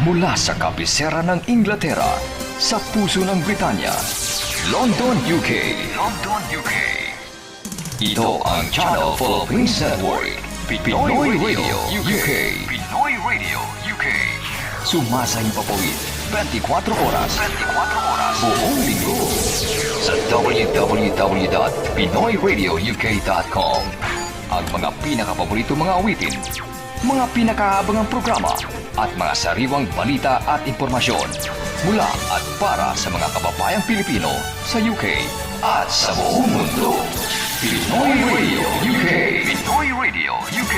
Mula sa kabisera ng Inglaterra, sa puso ng Britanya, London, UK. London, UK. Ito ang Channel Philippines Network, Pinoy Radio UK. Pinoy Radio UK. Sumasayang papawid 24 oras. 24 oras. Buong linggo. Sa www.pinoyradiouk.com. Ang mga pinakapaborito mga awitin, mga pinakaabangang programa, at mga sariwang balita at impormasyon mula at para sa mga kababayang Pilipino sa UK at sa buong mundo. Pinoy Radio UK. Pinoy Radio UK.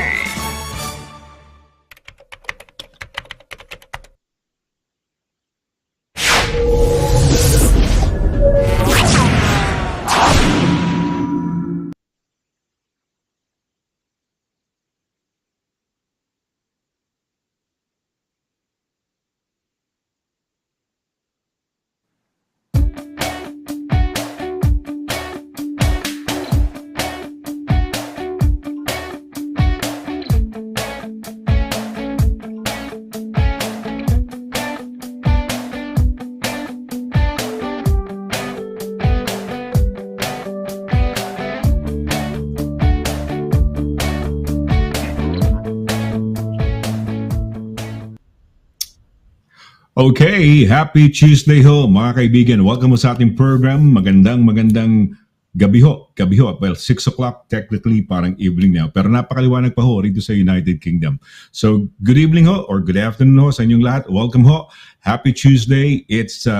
Okay, happy Tuesday ho mga kaibigan. Welcome sa ating program. Magandang gabi ho. Well, 6 o'clock technically, parang evening now. Pero napakaliwanag pa ho rito sa United Kingdom. So, good evening ho or good afternoon ho sa inyong lahat. Welcome ho. Happy Tuesday. It's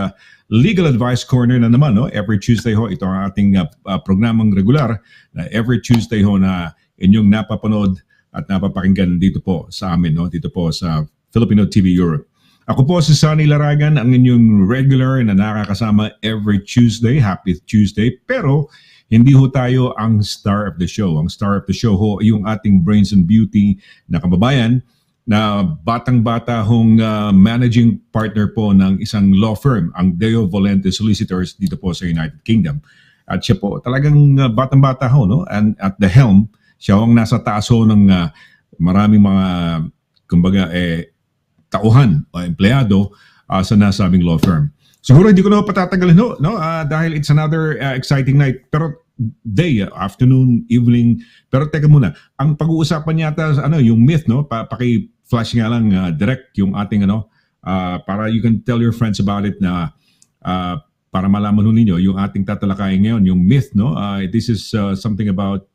Legal Advice Corner na naman. No? Every Tuesday ho, ito ang ating programang regular. Every Tuesday ho na inyong napapanood at napapakinggan dito po sa amin. No? Dito po sa Filipino TV Europe. Ako po si SONNY LARAGAN, ang inyong regular na nakakasama every Tuesday. Happy Tuesday. Pero hindi ho tayo ang star of the show. Ang star of the show ho yung ating Brains and Beauty na kababayan na batang-bata hong managing partner po ng isang law firm, ang Deo Volente Solicitors dito po sa United Kingdom. At siya po talagang batang-bata ho, no? And at the helm, siya ho ang nasa taas ho ng maraming mga, kumbaga, tauhan o empleyado sa nasabing law firm. Siguro hindi ko na patatagalin no, dahil it's another exciting night. Pero day, afternoon, evening. Pero teka muna, ang pag-uusapan yata yung myth, no? Paki-flash nga lang direct yung ating para you can tell your friends about it na para malaman ho ninyo yung ating tatalakayin ngayon, yung myth, no? This is something about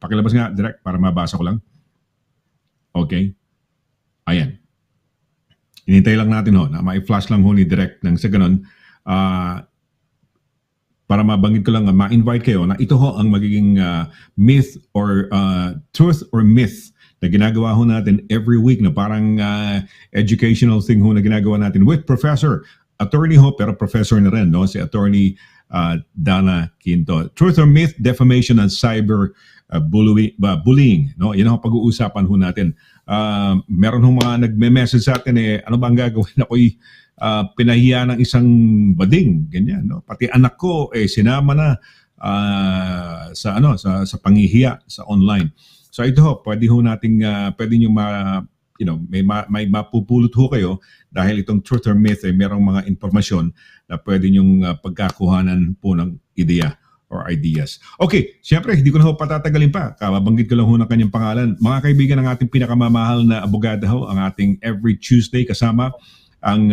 pakilabas nga direct para mabasa ko lang. Okay. Ayan. Inintay lang natin ho na ma-flash lang ho ni Direct nang sa ganun para mabanggit ko lang, ma-invite kayo na ito ho ang magiging myth or truth or myth na ginagawa ho natin every week na parang educational thing ho na ginagawa natin with Professor, attorney ho pero professor na rin, no? Si Attorney DANNA Quinto. Truth or myth, defamation and cyberbullying, no? Yan ang pag-uusapan ho natin. Meron hong mga nagme-message sa atin ano ba ang gagawin? Ako'y pinahiya ng isang bading, ganyan, no? Pati anak ko sinama na sa panghihiya sa online. So ito ho, pwede ho nating pwede niyo may mapupulot ho kayo dahil itong truth or myth ay merong mga impormasyon na pwede niyong pagkakuhanan po ng ideya or ideas. Okay, siyempre, hindi ko na ho patatagalin pa. Kababanggit ko lang ho ng kanyang pangalan. Mga kaibigan, ang ating pinakamamahal na abogada ho, ang ating every Tuesday kasama, ang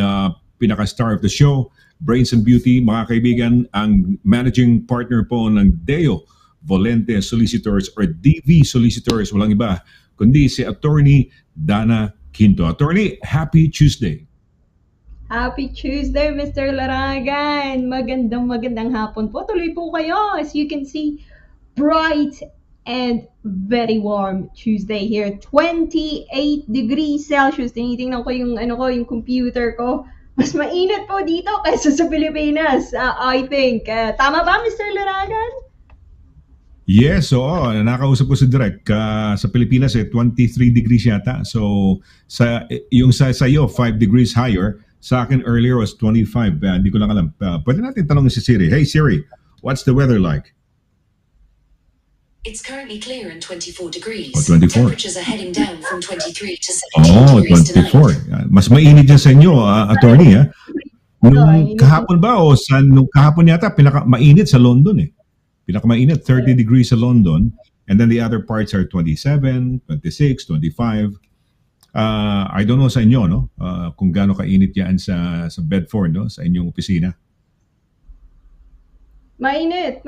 pinaka-star of the show, Brains and Beauty. Mga kaibigan, ang managing partner po ng Deo Volente Solicitors or DV Solicitors, walang iba, kundi si Attorney DANNA Quinto. Attorney, happy Tuesday. Happy Tuesday, Mr. Laragan! Magandang hapon po. Tuloy po kayo. As you can see, bright and very warm Tuesday here. 28 degrees Celsius. Tinitingnan ko yung computer ko. Mas mainit po dito kaysa sa Pilipinas, I think. Tama ba, Mr. Laragan? Yes, oo. Nakausap ko si Direk. Sa Pilipinas, 23 degrees yata. So, sa iyo, 5 degrees higher. Sa akin earlier was 25. Hindi ko lang alam. Pwede natin tanongin si Siri. Hey Siri, what's the weather like? It's currently clear and 24 degrees. Oh, 24. Temperatures are heading down from 23 to 17 Oh, degrees tonight. 24. Mas mainit yan sa inyo, attorney, ha? Nung init. kahapon ba o nung kahapon yata pinaka-mainit sa London eh. Pinaka-mainit 30 degrees sa London, and then the other parts are 27, 26, 25. I don't know sa inyo, no? Kung gaano kainit yan sa Bedford, no? Sa inyong opisina. Mainit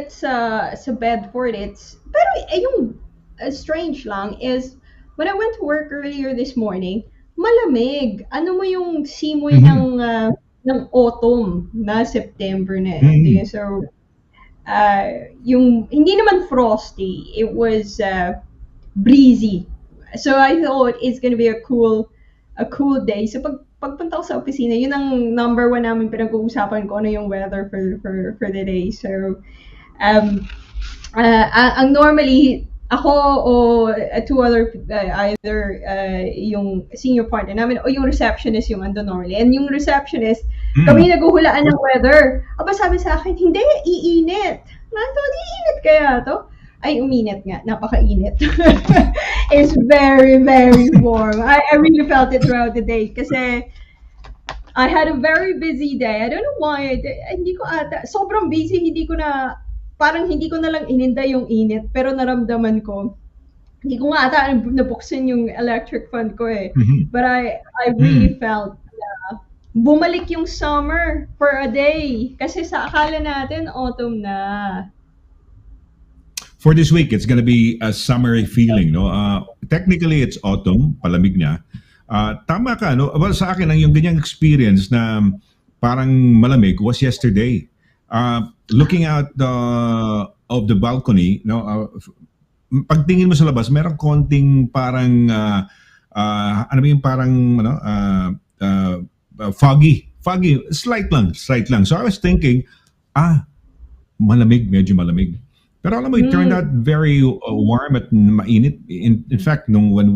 sa Bedford. Pero yung strange lang is when I went to work earlier this morning, malamig. Ano mo yung simoy ng autumn na September na. So yung hindi naman frosty, it was breezy. So I thought it's gonna be a cool day. So pagpunta ko sa opisina, yun ang number one namin pinag-uusapan ko ano yung weather for the day. So ang normally ako o two other either yung senior partner namin o yung receptionist yung ando normally. And yung receptionist, kami naghuhulaan ng weather. Aba sabi sa akin, hindi, iinit. Nato, iinit kaya to? Ay, uminit nga. Napakainit. It's very, very warm. I really felt it throughout the day kasi I had a very busy day. I don't know why. Hindi ko ata, sobrang busy, parang hindi ko na lang ininda yung init, pero naramdaman ko. Hindi ko nga ata nabuksan yung electric fan ko eh. But I really felt na bumalik yung summer for a day. Kasi sa akala natin, autumn na. For this week, it's gonna be a summery feeling, no? Technically, it's autumn, palamig na. Tama ka, no? Well, sa akin, ang yung ganyang experience na parang malamig was yesterday. Looking out of the balcony, no? Pagtingin mo sa labas, merong konting parang ano ba yung parang foggy, slight lang. So I was thinking, malamig, medyo malamig. Pero alam mo, it turned out very warm at mainit. In fact, when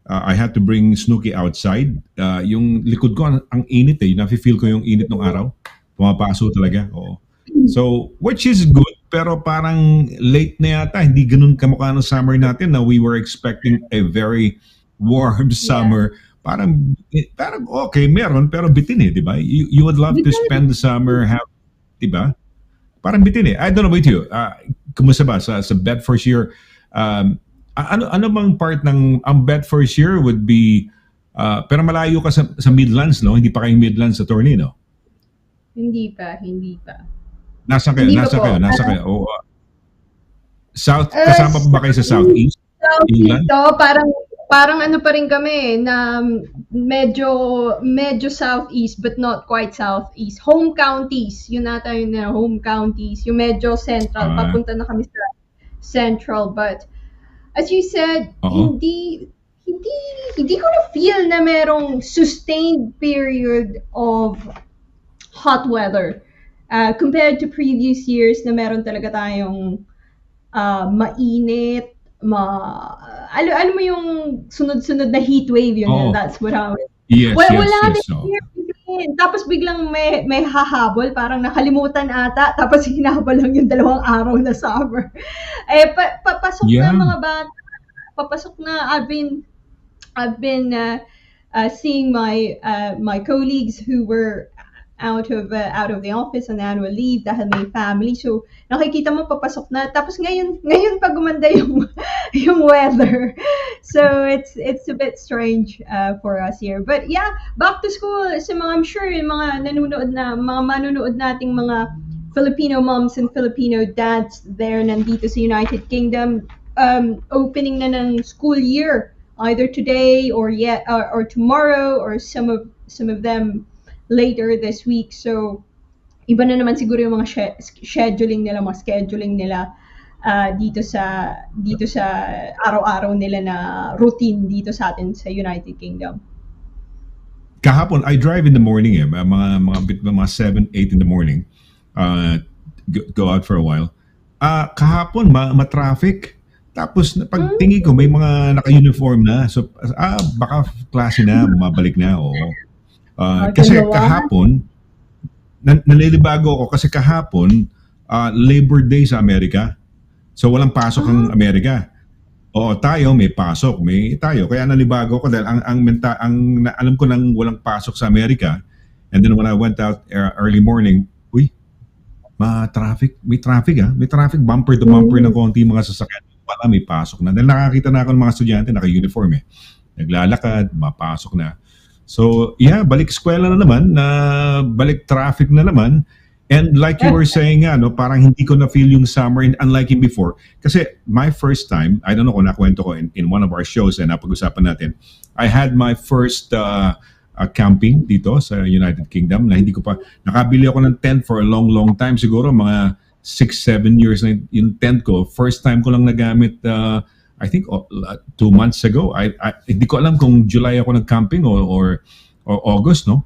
I had to bring Snooki outside, yung likod ko, ang init eh. Nafe-feel ko yung init ng araw. Pumapaso talaga. Oo. So, which is good, pero parang late na yata. Hindi ganun kamukha ng summer natin na we were expecting a very warm summer. Parang okay, meron, pero bitin eh, di ba? You would love to spend the summer, di ba? Parang bitin eh. I don't know about you. Kumusta ba sa Bedfordshire? Ano bang part ng ang Bedfordshire would be pero malayo ka sa Midlands, no? Hindi pa kayong Midlands sa attorney, no? Hindi pa. Nasa kayo. South, kasama pa ba kayo sa Southeast? Southeast, parang ano pa rin kami na medyo southeast but not quite southeast. Home counties, yun nata yun na home counties. Yung medyo central, papunta na kami sa central. But as you said, hindi ko na feel na merong sustained period of hot weather. Compared to previous years na meron talaga tayong mainit, alam mo yung sunod-sunod na heat wave yun. That's what I was. Yes. Tapos biglang may hahabol, parang nakalimutan ata, tapos hinabol lang yung 2 araw na summer. Papasok na mga bata, papasok na. I've been seeing my colleagues who were out of the office on annual leave dahil may family. So nakikita mo papasok na, tapos ngayon pag gumanda yung weather. So it's a bit strange for us here. But yeah, back to school sa mga, I'm sure yung mga manunood nating mga Filipino moms and Filipino dads there nandito sa United Kingdom, opening na ng school year either today or tomorrow, or some of them later this week. So iba na naman siguro yung mga scheduling nila dito sa araw-araw nila na routine dito sa atin sa United Kingdom. Kahapon I drive in the morning mga 7, 8 in the morning, go out for a while. Kahapon ma-traffic. Tapos pagtingin ko may mga naka-uniform na. So baka klase na, bumabalik na. Kasi kahapon, nalilibago ako kasi kahapon, Labor Day sa Amerika. So walang pasok ang Amerika. Oo, tayo may pasok, may tayo. Kaya nanibago ko dahil alam ko nang walang pasok sa Amerika. And then when I went out early morning, uy, may traffic may traffic bumper to bumper na konti mga sasakyan. Pala may pasok na. Dahil nakakita na ako ng mga estudyante naka-uniform Naglalakad, mapasok na. So, yeah, balik eskwela na naman, balik traffic na naman. And like you were saying parang hindi ko na-feel yung summer unlike in before. Kasi my first time, I don't know kung nakwento ko in one of our shows na napag-usapan natin, I had my first camping dito sa United Kingdom na hindi ko pa, nakabili ako ng tent for a long time, siguro mga 6-7 years na yung tent ko. First time ko lang nagamit, I think 2 months ago. Hindi ko alam kung July ako nag-camping or August, no?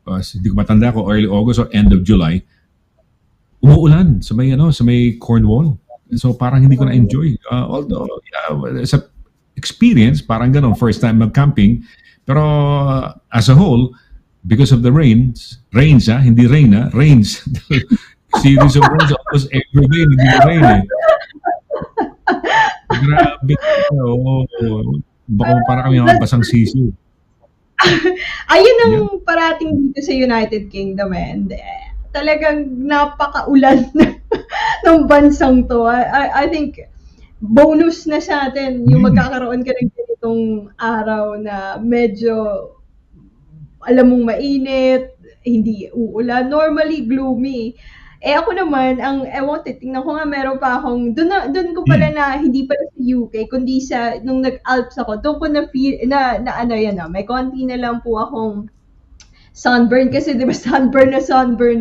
Hindi ko matanda ko, early August or end of July, umuulan sa may Cornwall. So parang hindi ko na-enjoy. Although, sa experience, parang gano'n, first time mag-camping. Pero as a whole, because of the rains, hindi rain rains. Series of rains almost every day, hindi rain Grabe. Baka para kami mga basang sisiw. Ayun ang parating dito sa United Kingdom and talagang napakaulan ng bansang to. I think bonus na sa atin yung magkakaroon ka ng ganitong araw na medyo alam mong mainit, hindi uulan, normally gloomy. Ako naman, tingnan ko nga meron pa akong, doon ko pala na, hindi pala sa UK, kundi nung nag-Alps ako, doon ko na-feel, may konti na lang po akong sunburn, kasi di ba sunburn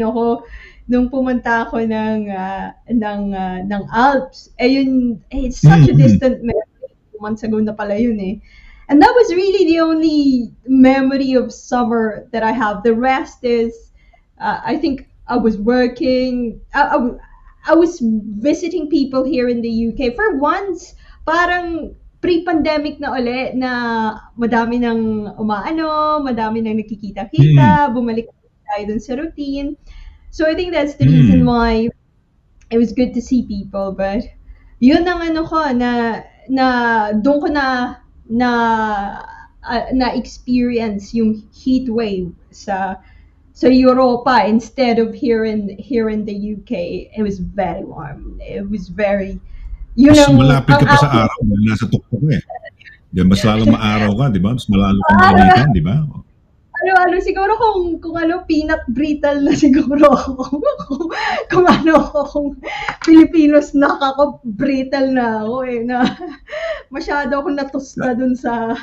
ako, nung pumunta ako ng Alps. It's such a distant memory, 2 months ago na pala yun And that was really the only memory of summer that I have. The rest is, I think, I was working, I was visiting people here in the UK. For once, parang pre-pandemic na uli na madami nang madami nang nakikita-kita, bumalik tayo dun sa routine. So I think that's the reason why it was good to see people. But yun ang ko na doon ko na experience yung heat wave sa Europa instead of here in the UK. It was very warm. It was very, mas malapit ka pa sa araw, nasa tuktok mas lalo maaraw ka, di ba? Mas malalo kang mainitan, di ba? Siguro kung peanut brittle na siguro ako. kung Filipino snack ako, brittle na ako na masyado akong natusta dun sa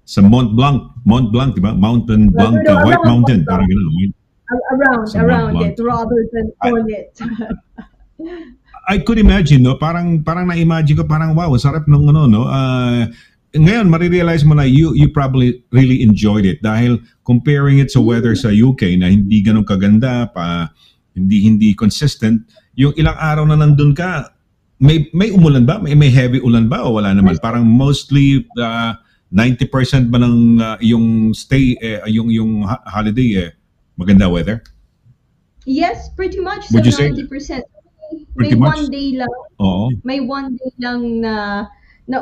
sa Mont Blanc, di ba? Mountain Blanc, White Mountain, parang gano'n. Around it, rather than on it. I could imagine, parang na-imagine ko, parang wow, sarap nung ngayon, marirealize mo na you probably really enjoyed it dahil comparing it sa weather sa UK na hindi ganun kaganda, hindi consistent, yung ilang araw na nandun ka, may umulan ba? May heavy ulan ba o wala naman? Parang mostly 90% ba ng yung stay, yung holiday, maganda weather? Yes, pretty much. Would you say 90%. Pretty May much? one day lang. Oo. May one day lang na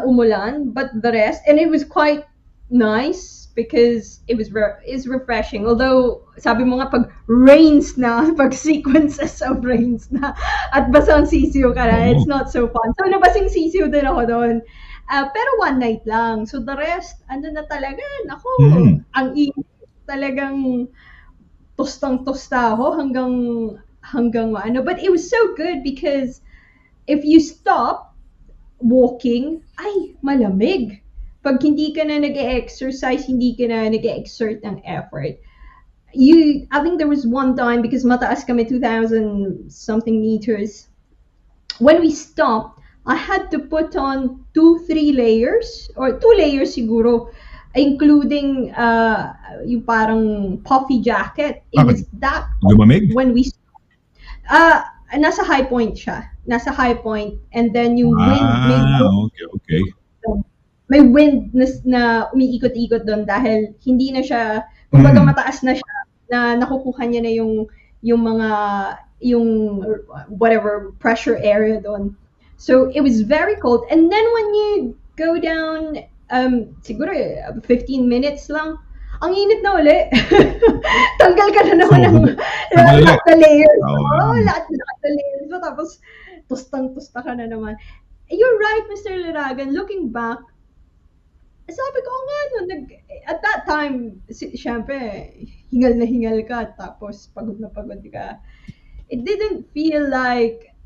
umulan, but the rest, and it was quite nice because it's refreshing. Although, sabi mo nga, pag rains na, pag sequences of rains na, at basang sisiyo ka na, it's not so fun. So, nabasing sisiyo din ako doon. Pero one night lang. So, the rest, na talaga, ang init, talagang tostang-tosta ako hanggang But it was so good because if you stop walking, ay, malamig. Pag hindi ka na nag-exercise, hindi ka na nag-exert ng effort. I think there was one time, because mataas kami, 2,000 something meters, when we stopped, I had to put on 2-3 layers, or 2 layers siguro, including yung parang puffy jacket. It was that lumamig? when we nasa high point siya. Nasa high point, and then yung wind, okay. May wind na umiikot-ikot doon dahil hindi na siya, kumbaga mataas na siya, na nakukuha niya na yung mga, yung whatever pressure area doon. So it was very cold. And then when you go down, siguro 15 minutes lang, ang init na uli. Tanggal ka na naman ng lahat na layers. Lahat na layers mo. Tapos, tustang-tusta ka na naman. You're right, Mr. Laragan. Looking back, sabi ko nga, no, at that time, syempre, hingal na hingal ka, tapos pagod na pagod ka. It didn't feel like,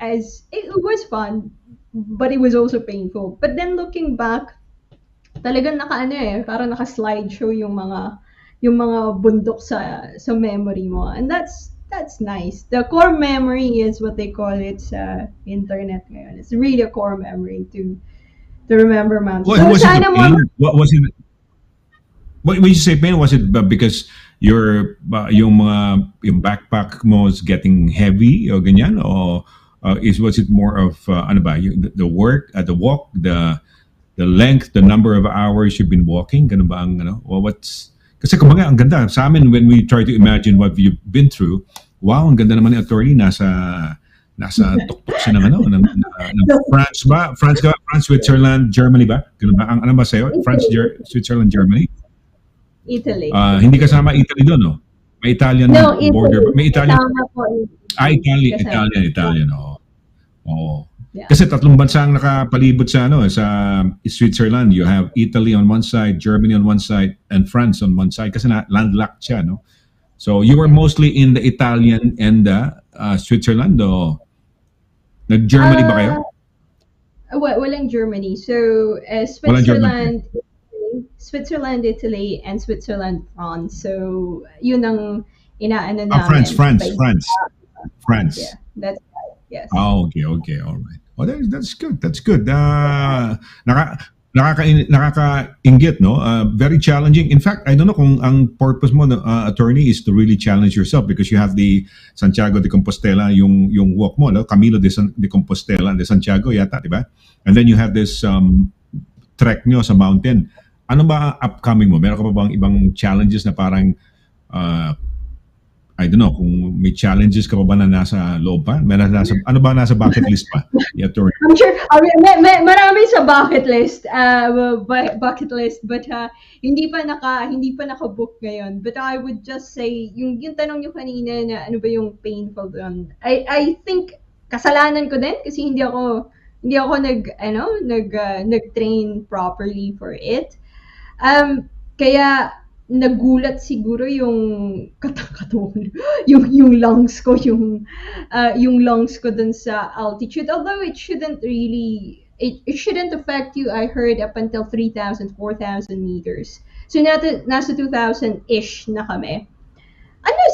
as, it was fun, but it was also painful. But then looking back, talagang parang naka-slideshow yung mga bundok sa memory mo. And that's nice. The core memory is what they call it sa internet ngayon. It's really a core memory to remember mountains. What was it pain? What was it? When you say pain, was it because yung backpack mo is getting heavy o ganyan, or was it more of the work, the walk, the length, the number of hours you've been walking, ganun ba ang kasi kumbaga ang ganda sa amin when we try to imagine what you've been through. Wow, ang ganda naman ni attorney, nasa tuktok siya ng France ba? France, Switzerland, Germany ba? Ganun ba? Ano ba sa'yo? France, Switzerland, Germany? Italy. Hindi kasama Italy doon, no? May Italian border. May Italian. Italian. Oo. Yeah. Kasi tatlong bansa ang nakapalibot sa Switzerland. You have Italy on one side, Germany on one side, and France on one side. Kasi landlocked siya, no? So you were mostly in the Italian and the Switzerland, o nag-Germany ba kayo? Walang Germany. So Switzerland, Italy, and Switzerland, France. So yun ang inaano namin. France. Yeah, that's right. Yes. Oh, okay, all right. Oh, that's good. That's good. Nakaka-inggit, no? Very challenging. In fact, I don't know kung ang purpose mo, attorney, is to really challenge yourself because you have the Santiago de Compostela, yung walk mo, no? Camino de Compostela de Santiago yata, di ba? And then you have this trek nyo sa mountain. Ano ba upcoming mo? Meron ka pa bang ibang challenges na parang I don't know kung may challenges ka pa ba na nasa loob pa? Ano ba nasa bucket list pa? I'm sure marami sa bucket list, but hindi pa naka-book ngayon. But I would just say yung tanong niyo kanina na ano ba yung painful doon. I think kasalanan ko din kasi hindi ako nag-train properly for it. Kaya nagulat siguro yung katawan, yung lungs ko, yung lungs ko dun sa altitude. Although it shouldn't affect you, I heard, up until 3,000, 4,000 meters. So nasa 2,000-ish na kami.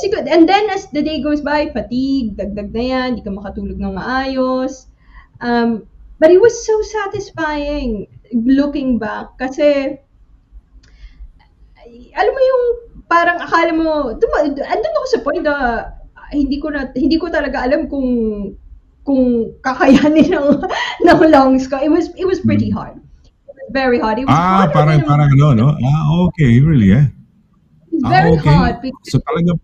Siguro, and then as the day goes by, fatigue, dagdag na yan, di ka makatulog ng maayos. But it was so satisfying looking back kasi alam mo yung parang akala mo, andun ako sa point na hindi ko talaga alam kung kakayanin ng lungs ko. It was pretty hard. It was very hard. It was parang no? Okay, really, eh? It was very hard because so talaga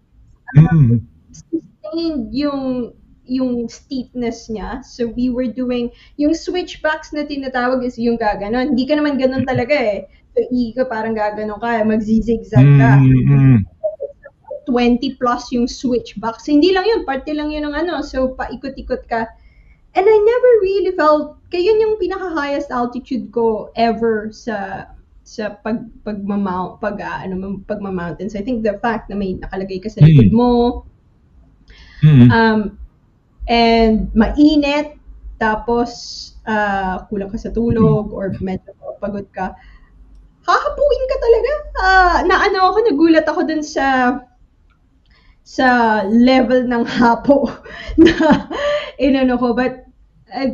sustained yung steepness niya. So we were doing yung switchbacks na tinatawag is yung gaganon. Hindi ka naman ganon talaga eh. So ka parang gaganon ka, magzizigzag ka. 20 plus yung switchbacks. Hindi lang yun, parte lang yun ng so paikot-ikot ka. And I never really felt, kaya yun yung pinaka-highest altitude ko ever sa pagma-mountains. I think the fact na may nakalagay ka sa likod mo, and mainit, tapos kulang ka sa tulog or medyo pagod ka, hahapuin ka talaga. Nagulat ako dun sa level ng hapo na inano ko, but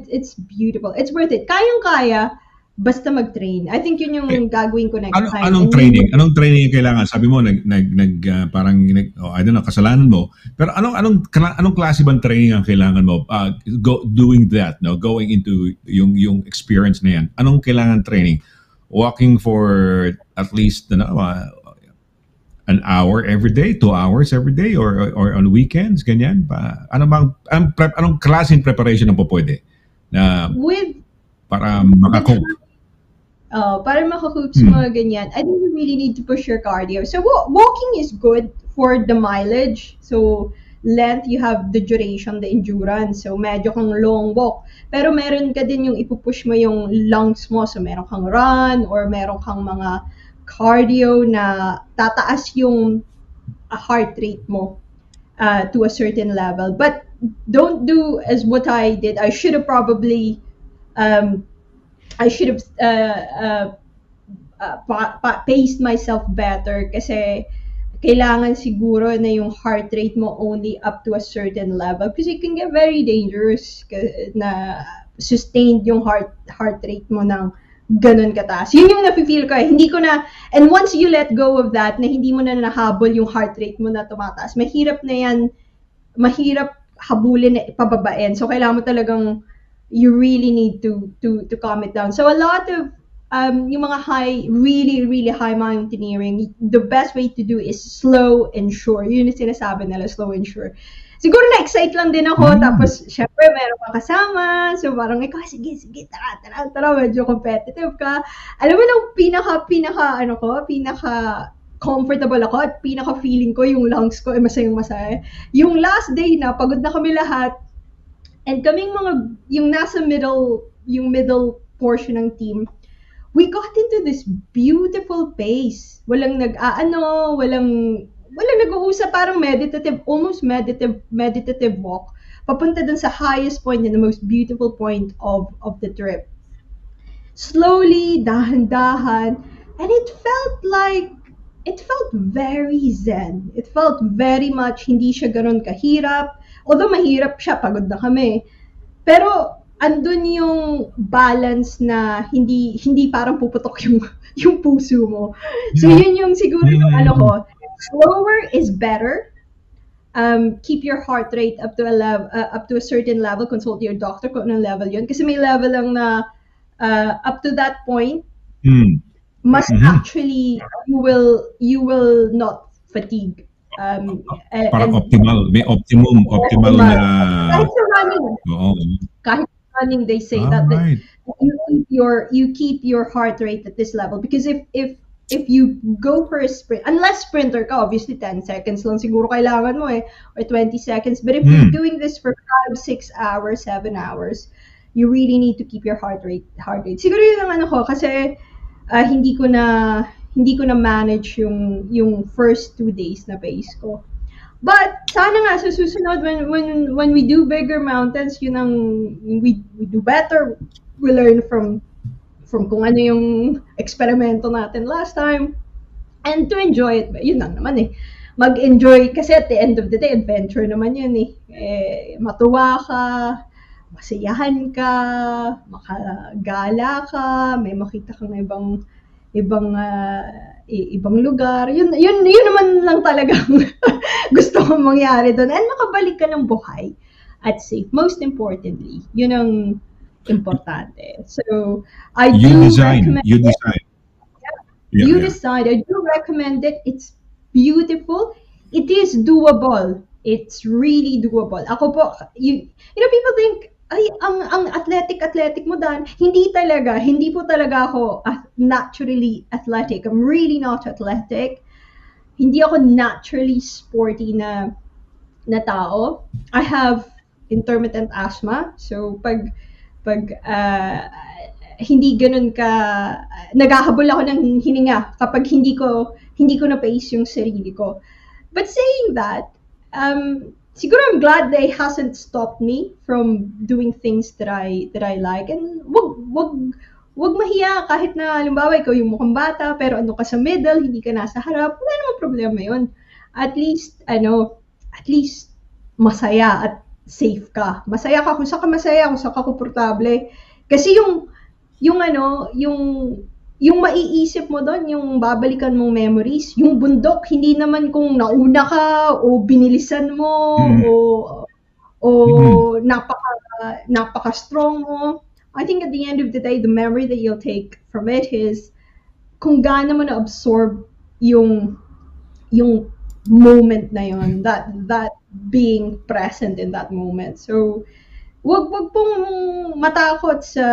it's beautiful. It's worth it. Kayang-kaya basta mag-train. I think yun yung gagawin ko next time. Anong training? Anong training yung kailangan? Sabi mo parang I don't know, kasalanan mo. Pero anong klase bang training ang kailangan mo doing that, no? Going into yung experience na yan. Anong kailangan training? Walking for at least an hour every day, 2 hours every day, or on weekends, ganyan pa. Anong klaseng preparation ang pwede na With para makakope? para makakoop sa mga ganyan, I think you really need to push your cardio. So walking is good for the mileage. So length, you have the duration, the endurance. So medyo kang long walk. Pero meron ka din yung ipupush mo yung lungs mo. So meron kang run or meron kang mga cardio na tataas yung heart rate mo to a certain level. But don't do as what I did. I should have probably paced myself better kasi kailangan siguro na yung heart rate mo only up to a certain level because it can get very dangerous na sustained yung heart rate mo ng ganun kataas. Yun yung nafe-feel ko eh. Hindi ko na, and once you let go of that, na hindi mo na nahabol yung heart rate mo na tumataas, mahirap na yan, mahirap habulin na pababain. So, kailangan mo talagang, you really need to calm it down. So, a lot of, yung mga really, really high mountaineering, the best way to do is slow and sure. Yun yung sinasabi nila, slow and sure. Siguro na-excite lang din ako, tapos syempre meron kang kasama, so parang ikaw, sige, tara, medyo competitive ka. Alam mo nung pinaka-comfortable ako at pinaka-feeling ko, yung lungs ko, masayang-masaya. Yung last day na, pagod na kami lahat, and kaming yung nasa middle portion ng team, we got into this beautiful pace. Walang walang nag-uusap, parang almost meditative walk. Papunta dun sa highest point and the most beautiful point of the trip. Slowly, dahan-dahan, and it felt very zen. It felt very much, hindi siya ganun kahirap. Although mahirap siya, pagod na kami. Pero, andun yung balance na hindi parang puputok yung puso mo. So, yun yung siguro yung ko. Slower is better. Keep your heart rate up to a certain level. Consult your doctor kung anong level yun. Kasi may level lang na up to that point, must actually you will not fatigue. Parang optimal, may optimal na. Kahit sa running, they say that you keep your heart rate at this level because if you go for a sprint, unless sprinter ka, obviously 10 seconds lang siguro kailangan mo or 20 seconds. But if you're doing this for 5, 6 hours, 7 hours, you really need to keep your heart rate. Siguro yun ang ko kasi hindi ko na manage yung first 2 days na pace ko. But sana nga sa susunod when we do bigger mountains, yun ang we do better. We learn from kung ano yung eksperimento natin last time and to enjoy it. Yun lang naman mag-enjoy kasi at the end of the day adventure naman yun matuwa ka, masayahan ka, makagala ka, may makita kang ibang lugar. Yun naman lang talagang gusto kong mangyari doon and makabalik ka ng buhay at safe. Most importantly, yun ang importante. So, I do recommend it. You decide. I do recommend it. It's beautiful. It is doable. It's really doable. Ako po, you know, people think, ay, ang athletic mo, Dan. Hindi po talaga ako naturally athletic. I'm really not athletic. Hindi ako naturally sporty na tao. I have intermittent asthma. So, pag hindi ganun ka, naghahabol ako ng hininga kapag hindi ko na-pace yung sarili ko. But saying that, siguro I'm glad that it hasn't stopped me from doing things that I like. And wag mahiya kahit na halimbawa ikaw yung mukhang bata pero ano ka sa middle, hindi ka nasa harap, wala namang problema yun. At least masaya at safe ka. Masaya ka kung saan ka masaya, kung saan ka komportable. Kasi yung maiisip mo doon, yung babalikan mong memories, yung bundok, hindi naman kung nauna ka o binilisan mo o napaka-strong mo. I think at the end of the day, the memory that you'll take from it is kung gaano mo na-absorb yung yung moment na yun, that being present in that moment. So, wag pong matakot sa,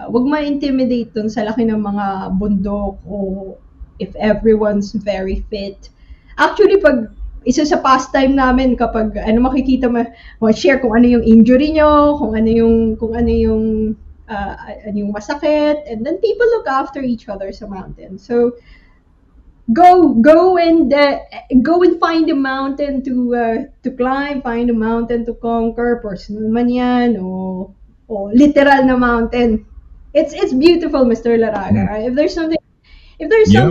wag ma-intimidate dun sa laki ng mga bundok o if everyone's very fit. Actually, pag isa sa pastime namin kapag makikita mo share kung ano yung injury nyo, kung ano yung masakit, and then people look after each other sa mountain. So go and find a mountain to climb, find a mountain to conquer, personal man yan o literal na mountain. It's beautiful, Mr. Laraga. If there's something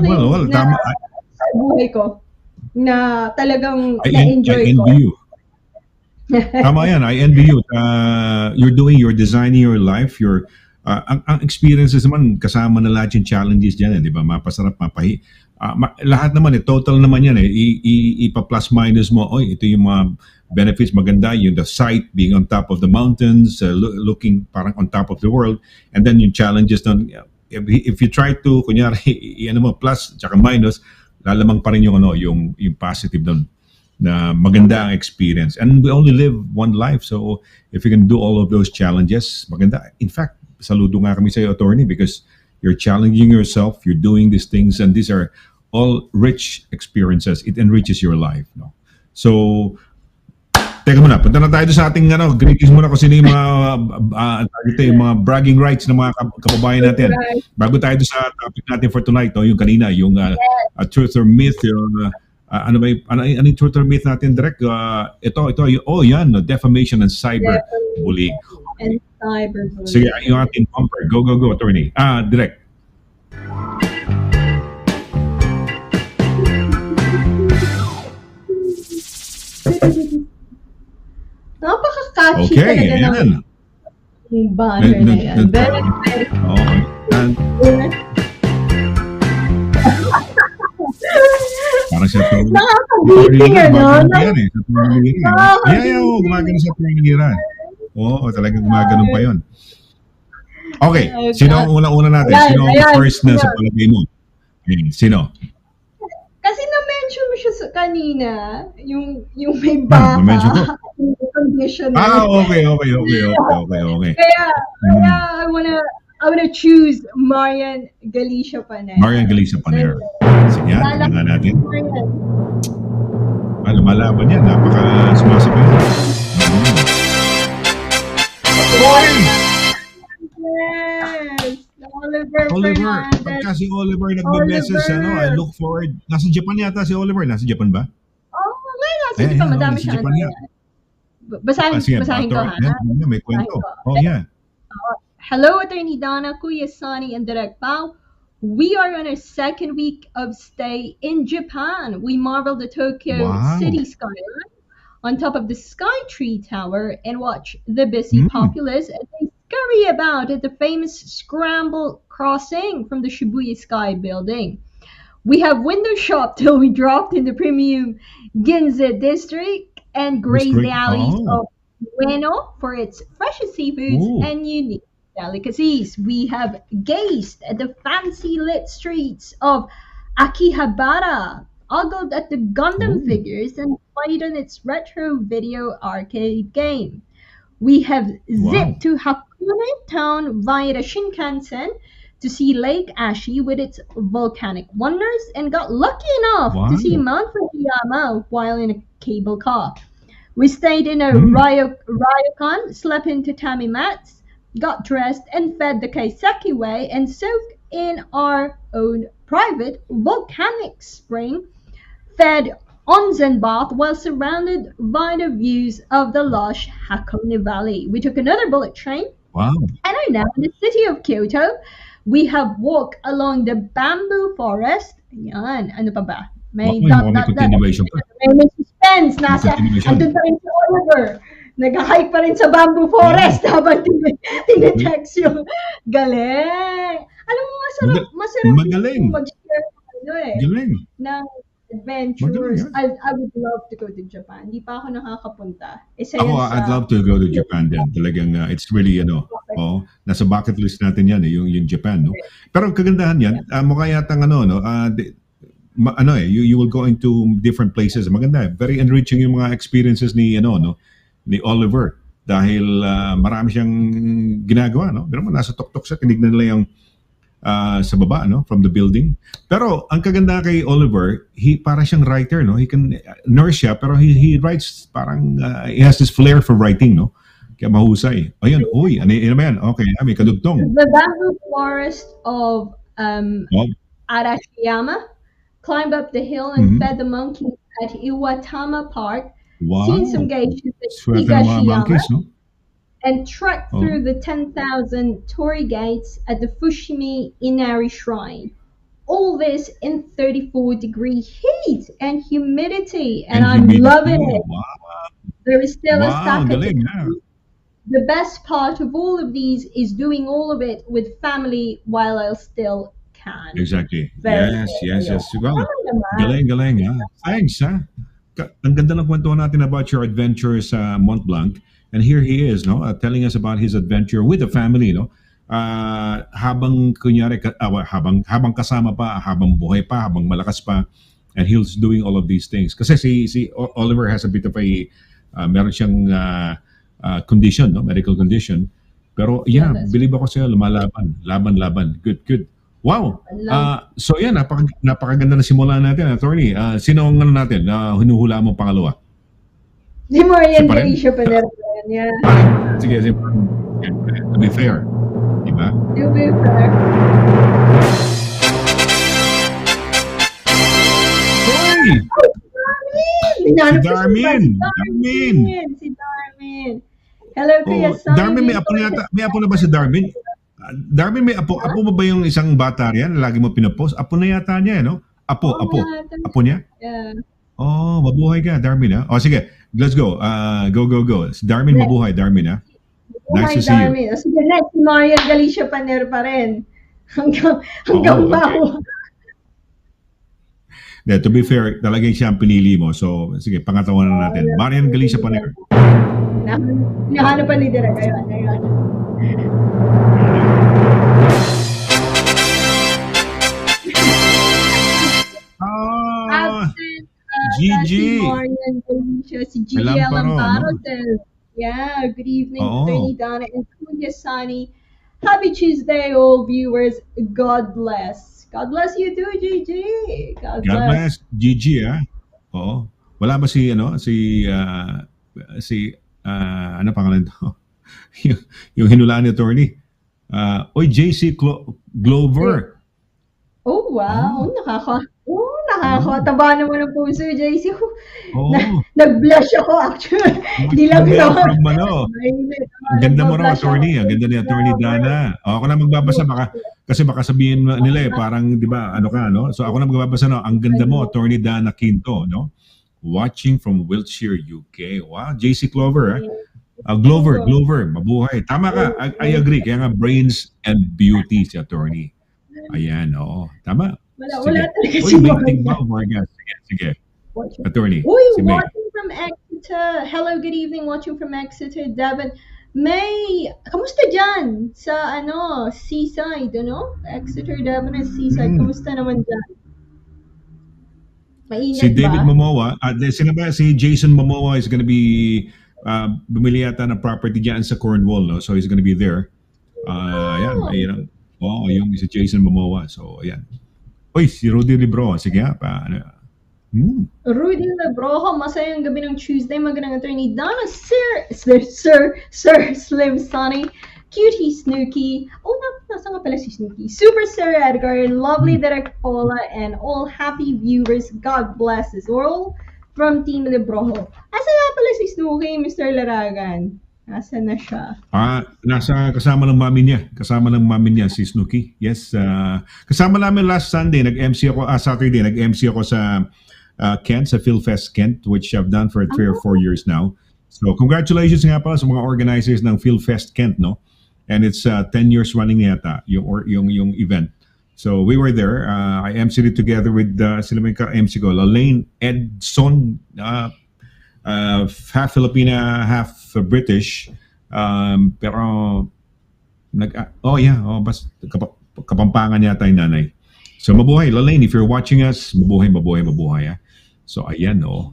well, na tama. sa buhay ko na talagang I na-enjoy ko. envy you. Tama yan, I envy you. You're designing your life. Ang experiences naman, kasama na lahat yung challenges dyan, di ba? Mapasarap, lahat naman, total naman yan. Ipa-plus minus mo, ito yung mga benefits maganda, yung the sight, being on top of the mountains, looking parang on top of the world, and then yung challenges doon. If you try to, kunyari, plus, tsaka minus, lalamang pa rin yung positive doon na maganda ang experience. And we only live one life, so if you can do all of those challenges, maganda. In fact, saludo nga kami sa iyo, attorney, because you're challenging yourself, you're doing these things, and these are all rich experiences. It enriches your life. No? So, teka muna, punta na tayo sa ating greetings muna kung sino yung yung mga bragging rights ng mga kababayan natin. Bago tayo sa topic natin for tonight, yung kanina, yung truth or myth, yung ano yung truth or myth natin, direct? Yan, defamation and cyberbullying. And cyberbullying. Sige, yung ating bumper. Go, attorney. Direct. Napaka-catchy Okay, talaga yan. ng banner na yan. Very, very Okay. Parang siya to. Nakaka-beating, Gumagano sa tuwing. Oo, talagang gumagano pa yun. Okay, sino ang unang-una natin? Sino ang first na sa palagay mo? Sino? Kasi na-mention mo siya kanina, yung may baka, yung conditioner. Okay. Kaya I wanna choose Marian Galicia Paner. Sige, tingnan natin. Lumalaban yan, napaka-sumasabay yan. Yes! Oliver, pagka si Oliver nagbe-message, I look forward. Nasa Japan yata si Oliver. Nasa Japan ba? Ngayon nasa Japan. Madami siya. Basahin ko, ha? May kwento. Hello, Attorney Donna, Kuya Sonny, and Direct Pao. We are on our second week of stay in Japan. We marveled the Tokyo city skyline on top of the Skytree Tower and watch the busy populace as they scurry about at the famous scramble crossing from the Shibuya Sky building. We have window shopped till we dropped in the premium Ginza district and grazed the alleys of Ueno for its freshest seafoods and unique delicacies. We have gazed at the fancy lit streets of Akihabara, ogled at the Gundam figures, and played on its retro video arcade game. We have zipped to Hakone Town via the Shinkansen to see Lake Ashi with its volcanic wonders and got lucky enough to see Mount Fujiyama while in a cable car. We stayed in a ryokan, slept in tatami mats, got dressed and fed the Kaiseki way and soaked in our own private volcanic spring, fed onsen bath while surrounded by the views of the lush Hakone Valley. We took another bullet train and are now in the city of Kyoto. We have walked along the bamboo forest. Yan, ano pa ba? May continuation pa. May suspense. Andun pa rin si Oliver. Nag-hike pa rin sa bamboo forest habang tinetext yung galing. Alam mo, masarap magaling. mag-share Galing. ng adventures. I would love to go to Japan. Hindi pa ako nakakapunta. I'd love to go to Japan din. Talagang it's really, nasa bucket list natin yan, yung Japan, no? Pero kagandahan yan, mukha yatang you will go into different places. Maganda, very enriching yung mga experiences ni ni Oliver dahil marami siyang ginagawa, no? Pero nasa tuktok siya, tinignan nila yung sa baba, no, from the building. Pero ang kaganda kay Oliver, para siyang writer, no? He can nurse siya, pero he writes parang he has this flair for writing, no? Kaya mahusay. Ayun, ano ba yan? Okay, may kadugtong. The bamboo forest of Oh, Arashiyama, climbed up the hill and fed the monkeys at Iwatama Park, wow. seen some geishas at Swerte ng mga Higashiyama, monkeys, no? and trekked through the 10,000 torii gates at the Fushimi Inari Shrine. All this in 34-degree heat and humidity, and I'm loving it. Wow. There is still a Wow, Saka to galing, do. The best part of all of these is doing all of it with family while I still can. Exactly. Very Yes. Well, naman. galing. Thanks, ha? Ang ganda ng kwentuhan natin about your adventure sa Mont Blanc. And here he is, no, telling us about his adventure with the family, no. Habang kunyari, habang kasama pa, habang buhay pa, habang malakas pa, and he's doing all of these things. Kasi si Oliver has a bit of a meron siyang condition, no, medical condition. Pero yeah, believe ako sa'yo, laban. Good. Wow. So yan, napakaganda na simula natin, attorney. Sino ang natin? Hinuhula mo pangalawa? Si Marian Galicia Panero. Yeah. Sige, to be fair. Diba? To be fair. Hey! Si Darmin. Hello, Kuya Sonny. Darmin, may apo na ba si Darmin? Darmin, may apo mo ba yung isang bata riyan na lagi mo pinapost? Apo na yata niya, no? Apo niya? Yeah. Oh, mabuhay ka, Darmin, ha? O sige, let's go. Go. Si Darmin, mabuhay, Darmin, ha? Nice to see you. Sige, next, si Marian Galicia Panero pa rin. Hanggang baho. To be fair, talagang siya ang pinili mo. So, sige, pangatawan na natin. Marian Galicia Panero. Hinahanap pa ni Direk. Ayun. Gigi. Si Marian Galicia, si Gigi Alamparo says, yeah, good evening, Attorney Donna and Kuya Sonny. Happy Tuesday, all viewers. God bless. God bless you too, Gigi. God bless. Gigi, ha? Oo. Wala ba ano pangalan to? yung hinulaan ni attorney. JC Glover. Oh, wow. Nakakataba naman ang puso, JC. Nag-blush ako, actually. Hindi lang naman. Ang ganda mo raw, attorney. Ang ganda ni Attorney Dana. Ako na magbabasa, kasi baka sabihin nila parang, di ba, no? So ako na magbabasa, no? Ang ganda mo, Attorney Dana Quinto, no? Watching from Wiltshire, UK. Wow, JC Glover, Glover, mabuhay. Tama ka, I agree. Kaya nga, brains and beauty si attorney. Ayan, tama. Wala talaga si Morgan. Sige. Attorney. Uy, watching from Exeter. Hello, good evening. Watching from Exeter, Devon. May, kamusta dyan? Sa, seaside, Exeter, Devon and seaside. Kamusta naman dyan? Mainit si David Momoa, si Jason Momoa is gonna be bumili yata ng property dyan sa Cornwall, no? So he's gonna be there. Ayan. Yung si Jason Momoa. So ayan. Uy, si Rudy Libro. Sige pa. Rudy Libro, masayang gabi ng Tuesday. Magandang Attorney Donna, Sir Slim Sonny, Cutie Snooki. Nasa nga pala si Snooki. Super Sir Edgar, lovely Direct Paula, and all happy viewers. God bless us all from Team Libroho. Asa nga pala si Snooki, Mr. Laragan? Asa na siya? Kasama ng mami niya si Snooki. Yes. Kasama namin last Sunday, Saturday, nag-MC ako sa Kent, sa PhilFest Kent, which I've done for 3 or 4 years now. So congratulations nga pala sa mga organizers ng PhilFest Kent, no? And it's 10 years running yata yung event. So we were there. I MC'd it together with sila may ka-MC ko, Lalaine Edson, half Filipina, half British. Pero kapampangan yata yung nanay. So mabuhay, Lalaine, if you're watching us, mabuhay, mabuhay, mabuhay. So ayan, no.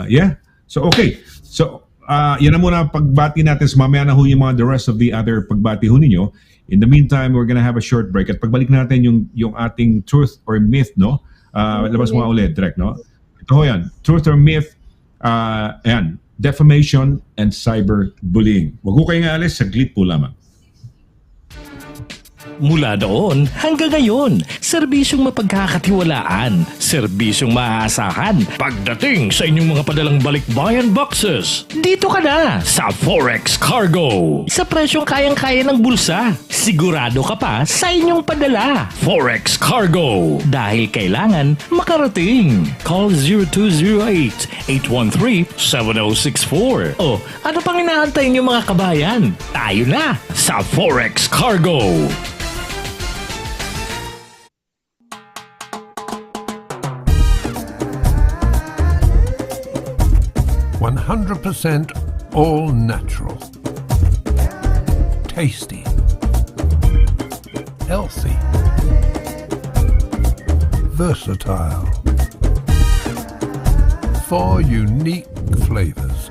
Yeah. So okay. So yan na muna pagbati natin. So, mamaya na ho yung the rest of the other pagbati ho ninyo. In the meantime, we're gonna have a short break at pagbalik natin yung ating truth or myth, no? Labas mo nga ulit, direct, no? Ito ho yan. Truth or myth, ayan, defamation and cyberbullying. Wag ko kayong aalis, saglit po lamang. Mula doon hanggang ngayon, serbisyong mapagkakatiwalaan, serbisyong maaasahan pagdating sa inyong mga padalang balikbayan boxes. Dito ka na sa Forex Cargo. Sa presyong kayang-kaya ng bulsa, sigurado ka pa sa inyong padala. Forex Cargo. Dahil kailangan makarating. Call 0208-813-7064. O, ano pang inaantay niyo mga kabayan? Tayo na sa Forex Cargo. 100% all natural, tasty, healthy, versatile, 4 unique flavors.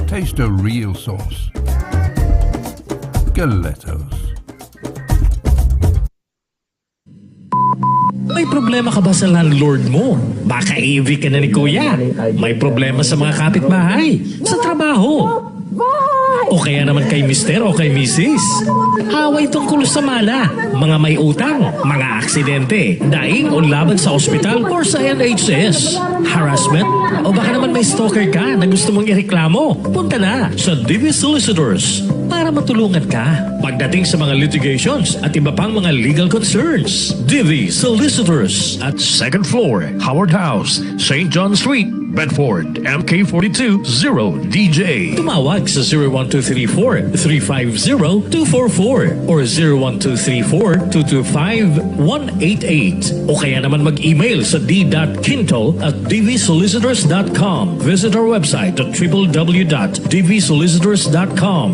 Taste a real sauce. Galettos. May problema ka ba sa landlord mo? Baka AV ka na ni Kuya. May problema sa mga kapitbahay, sa trabaho. O kaya naman kay Mister o kay Mrs. Away tungkol sa mala, mga may utang, mga aksidente, daing o laban sa ospital or sa NHS, harassment, o baka naman may stalker ka na gusto mong ireklamo. Punta na sa DV Solicitors para matulungan ka pagdating sa mga litigations at iba pang mga legal concerns. DV Solicitors at 2nd floor, Howard House, St. John Street, Bedford, MK42 0DJ. Tumawag sa 01234-350-244 or 01234-225-188 o kaya naman mag-email sa d.quinto@dvsolicitors.com. Visit our website at www.dvsolicitors.com.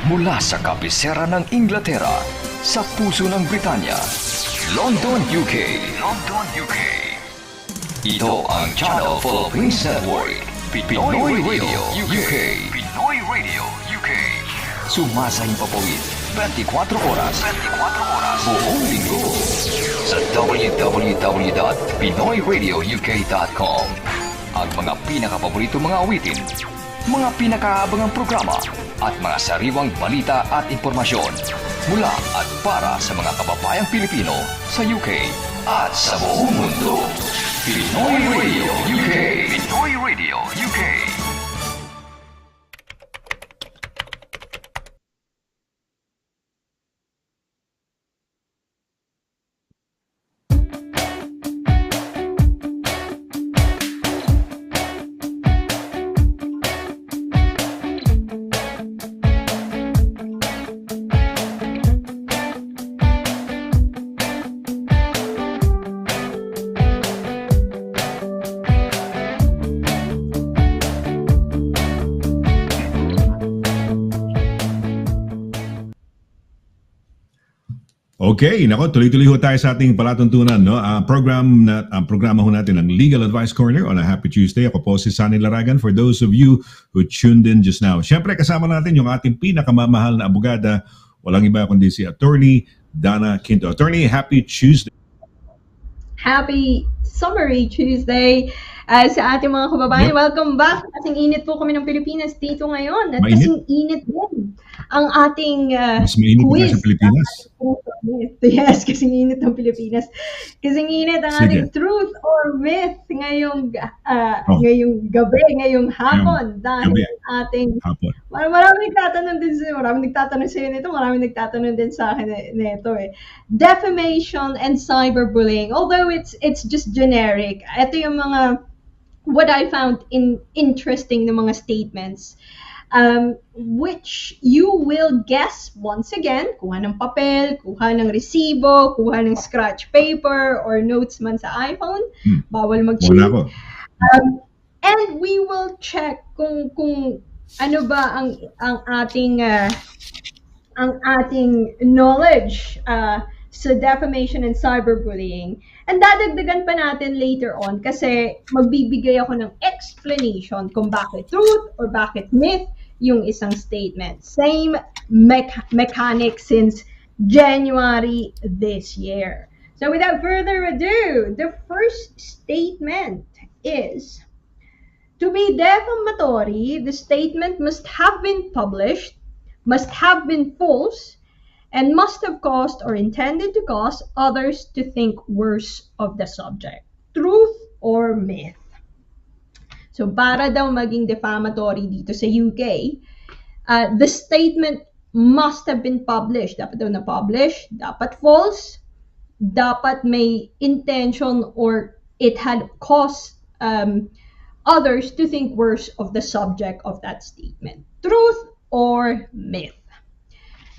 Mula sa kabisera ng Inglaterra, sa puso ng Britanya, London, UK. London, UK. Ito ang Channel Philippines Network, Pinoy Radio UK. Pinoy Radio UK. Sumasayang papawid 24 oras. 24 oras. Buong linggo. Sa www.pinoyradiouk.com. Ang mga pinakapaborito mga awitin, mga pinakaabangang programa, at mga sariwang balita at impormasyon mula at para sa mga kababayang Pilipino sa UK at sa buong mundo. Pinoy Radio UK. Pinoy Radio UK. Okay, nako, tuloy-tuloy ho tayo sa ating palatuntunan, no? Programa ho natin ang Legal Advice Corner on a Happy Tuesday. Ako po si SONNY Laragan for those of you who tuned in just now. Siyempre, kasama natin yung ating pinakamamahal na abogada, walang iba kundi si Attorney DANNA Quinto. Attorney, Happy Tuesday. Happy Summery Tuesday sa ating mga kababayan. Yep. Welcome back. Kasing init po kami ng Pilipinas dito ngayon. At Mainit? kasing init din ang ating Mas mainit ba quiz. sa Pilipinas? Yes, kasing init ng Pilipinas. Kasing init ang Sige. ating truth or myth ngayong gabi, ngayong hapon. Dahil gabi. ating Hapon. Maraming nagtatanong sa'yo nito, maraming nagtatanong din sa akin nito eh. Defamation and cyberbullying. Although it's just generic, ito yung mga what I found interesting na mga statements, which you will guess once again, kuha ng papel, kuha ng resibo, kuha ng scratch paper or notes man sa iPhone, bawal mag-cheat. Wala ko. And we will check kung ano ba ang ating knowledge sa defamation and cyberbullying. And dadagdagan pa natin later on kasi magbibigay ako ng explanation kung bakit truth or bakit myth yung isang statement. Same mechanic since January this year. So without further ado, the first statement is, to be defamatory, the statement must have been published, must have been false, and must have caused or intended to cause others to think worse of the subject. Truth or myth? So para daw maging defamatory dito sa UK, the statement must have been published. Dapat daw na-publish, dapat false, dapat may intention or it had caused others to think worse of the subject of that statement. Truth or myth?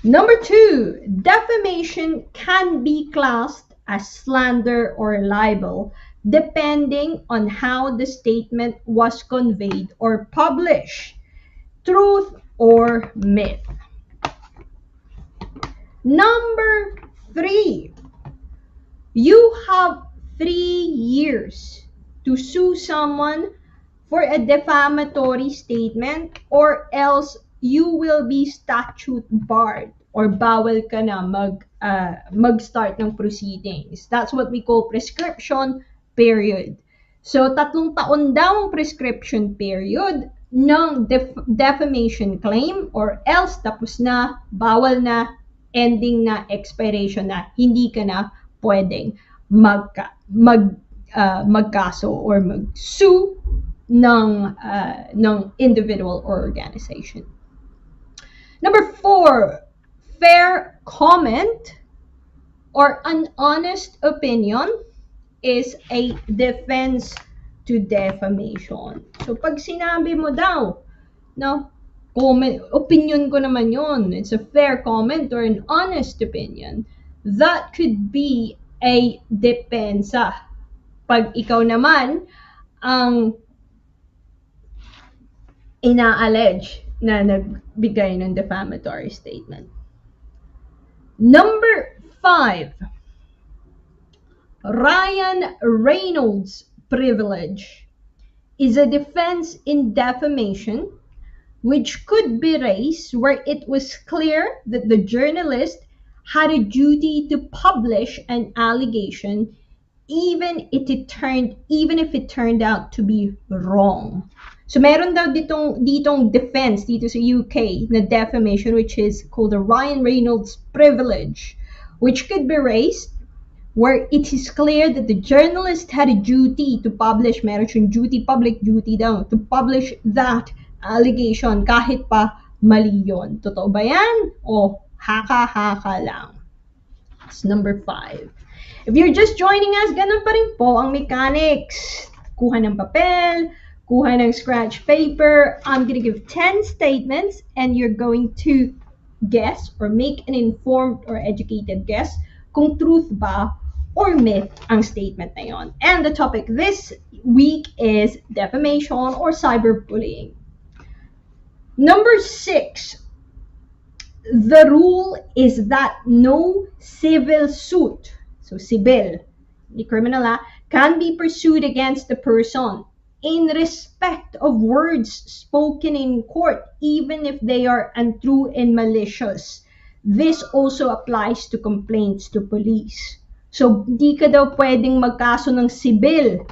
Number 2, defamation can be classed as slander or libel depending on how the statement was conveyed or published. Truth or myth? Number 3, you have 3 years to sue someone for a defamatory statement or else you will be statute barred or bawal ka na mag-start ng proceedings. That's what we call prescription period. So, 3 taon daw ang prescription period ng defamation claim or else tapos na, bawal na, ending na, expiration na, hindi ka na pwedeng magkaso or mag-sue ng individual or organization. Number 4, fair comment or an honest opinion is a defense to defamation. So pag sinabi mo daw, no, comment, opinion ko naman yun, it's a fair comment or an honest opinion, that could be a depensa. Pag ikaw naman ang ina-allege na nagbigay ng defamatory statement. Number 5, Ryan Reynolds' privilege is a defense in defamation which could be raised where it was clear that the journalist had a duty to publish an allegation even if it turned out to be wrong. So meron daw ditong defense dito sa UK na defamation which is called the Ryan Reynolds privilege, which could be raised where it is clear that the journalist had a duty to publish, meron siyang duty, public duty daw, to publish that allegation kahit pa mali yun. Totoo ba yan? O haka-haka lang? That's number 5. If you're just joining us, ganun pa rin po ang mechanics. Kuha ng papel, kuha ng scratch paper. I'm gonna give 10 statements and you're going to guess or make an informed or educated guess kung truth ba or myth ang statement na yon. And the topic this week is defamation or cyberbullying. Number 6, the rule is that no civil suit, so civil, the criminal, can be pursued against the person in respect of words spoken in court, even if they are untrue and malicious. This also applies to complaints to police. So, di ka daw pwedeng magkaso ng sibil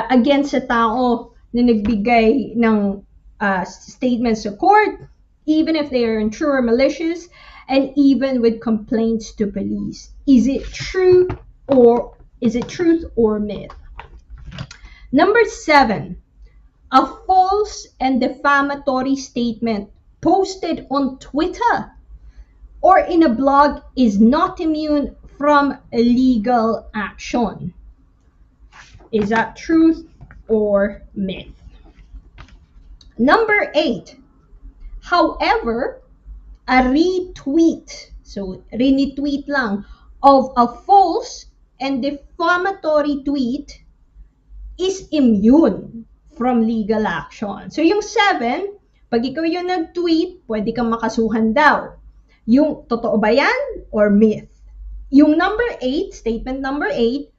against sa tao na nagbigay ng statements sa court, even if they are untrue or malicious, and even with complaints to police. Is it truth or myth? Number 7, a false and defamatory statement posted on Twitter or in a blog is not immune from legal action. Is that truth or myth? Number 8, however, a retweet, so retweet lang, of a false and defamatory tweet is immune from legal action. So yung 7, Pag ikaw yung nag-tweet, pwede kang makasuhan daw. Yung totoo ba yan or myth? Yung number 8, statement number 8,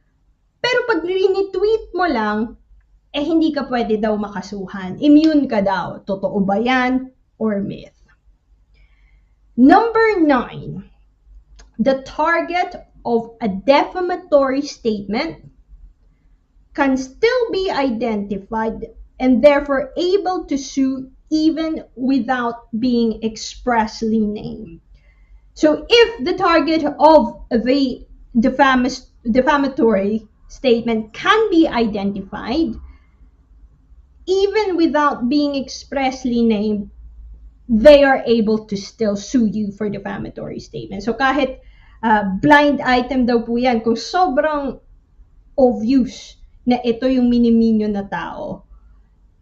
pero pag rinitweet mo lang, hindi ka pwede daw makasuhan. Immune ka daw. Totoo ba yan or myth? Number 9, the target of a defamatory statement can still be identified and therefore able to sue even without being expressly named. So if the target of the defamatory statement can be identified, even without being expressly named, they are able to still sue you for defamatory statement. So kahit blind item daw po yan, kung sobrang obvious na ito yung miniminyo na tao,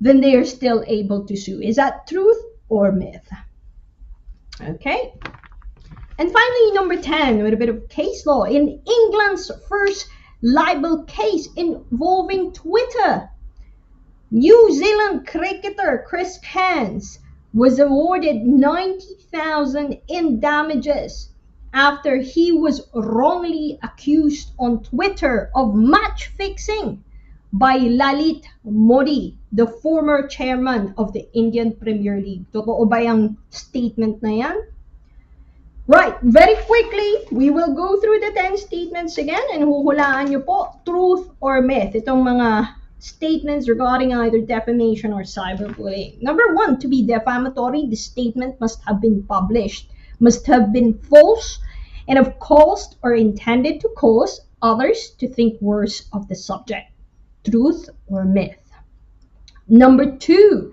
then they are still able to sue. Is that truth or myth? Okay. And finally, number 10, with a bit of case law. In England's first libel case involving Twitter, New Zealand cricketer Chris Cairns was awarded $90,000 in damages after he was wrongly accused on Twitter of match fixing by Lalit Modi, the former chairman of the Indian Premier League. Totoo ba yung statement na yan? Right, very quickly, we will go through the 10 statements again and huhulaan nyo po, truth or myth, itong mga statements regarding either defamation or cyberbullying. Number 1, to be defamatory, the statement must have been published, must have been false, and have caused or intended to cause others to think worse of the subject. Truth or myth. Number 2,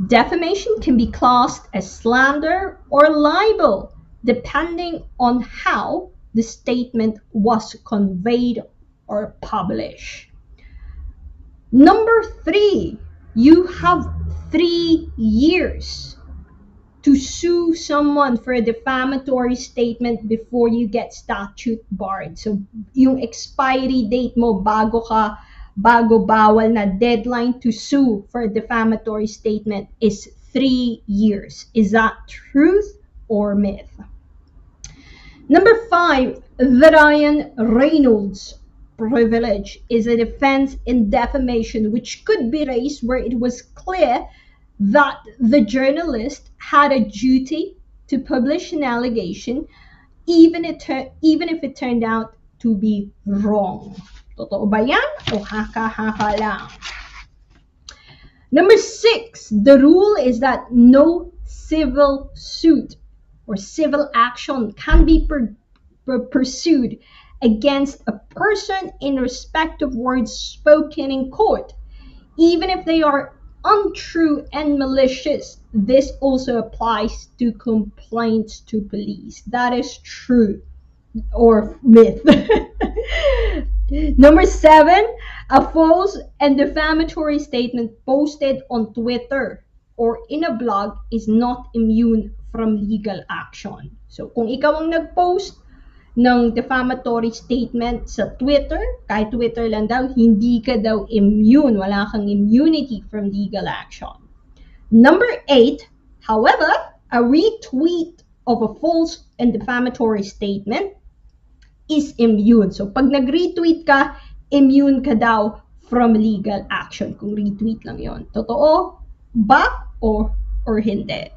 defamation can be classed as slander or libel, depending on how the statement was conveyed or published. Number 3, you have 3 years to sue someone for a defamatory statement before you get statute barred. So, yung expiry date mo bago bawal na deadline to sue for a defamatory statement is 3 years. Is that truth or myth? Number 5, the Ryan Reynolds privilege is a defense in defamation which could be raised where it was clear that the journalist had a duty to publish an allegation even if it turned out to be wrong. Totoo ba yan o haka-haka lang? Number 6, the rule is that no civil suit or civil action can be pursued against a person in respect of words spoken in court, even if they are untrue and malicious. This also applies to complaints to police. That is true or myth. Number 7, a false and defamatory statement posted on Twitter or in a blog is not immune from legal action. So kung ikaw ang nag-post ng defamatory statement sa Twitter, kahit Twitter lang daw, hindi ka daw immune. Wala kang immunity from legal action. Number 8, however, a retweet of a false and defamatory statement is immune. So pag nag-retweet ka, immune ka daw from legal action kung retweet lang yon. Totoo ba or hindi?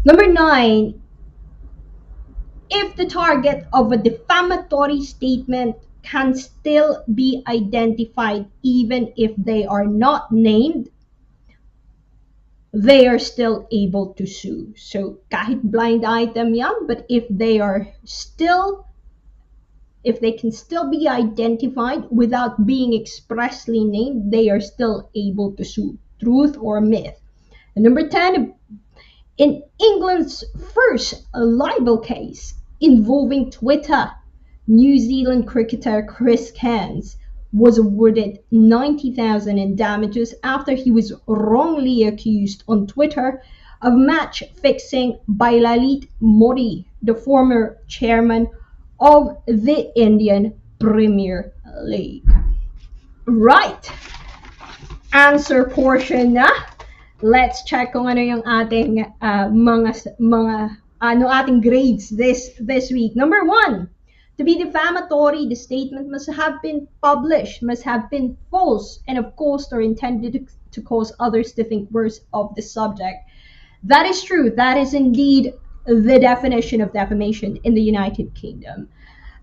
Number 9, if the target of a defamatory statement can still be identified even if they are not named, they are still able to sue. So kahit blind item yan, but if they can still be identified without being expressly named, they are still able to sue. Truth or myth? And number 10, in England's first libel case involving Twitter, New Zealand cricketer Chris Cairns was awarded $90,000 in damages after he was wrongly accused on Twitter of match fixing by Lalit Modi, the former chairman of the Indian Premier League. Right. Answer portion na. let's check kung ano yung ating ating grades this week. Number 1, to be defamatory, the statement must have been published, must have been false, and of course, or intended to cause others to think worse of the subject. That is true. That is indeed the definition of defamation in the United Kingdom.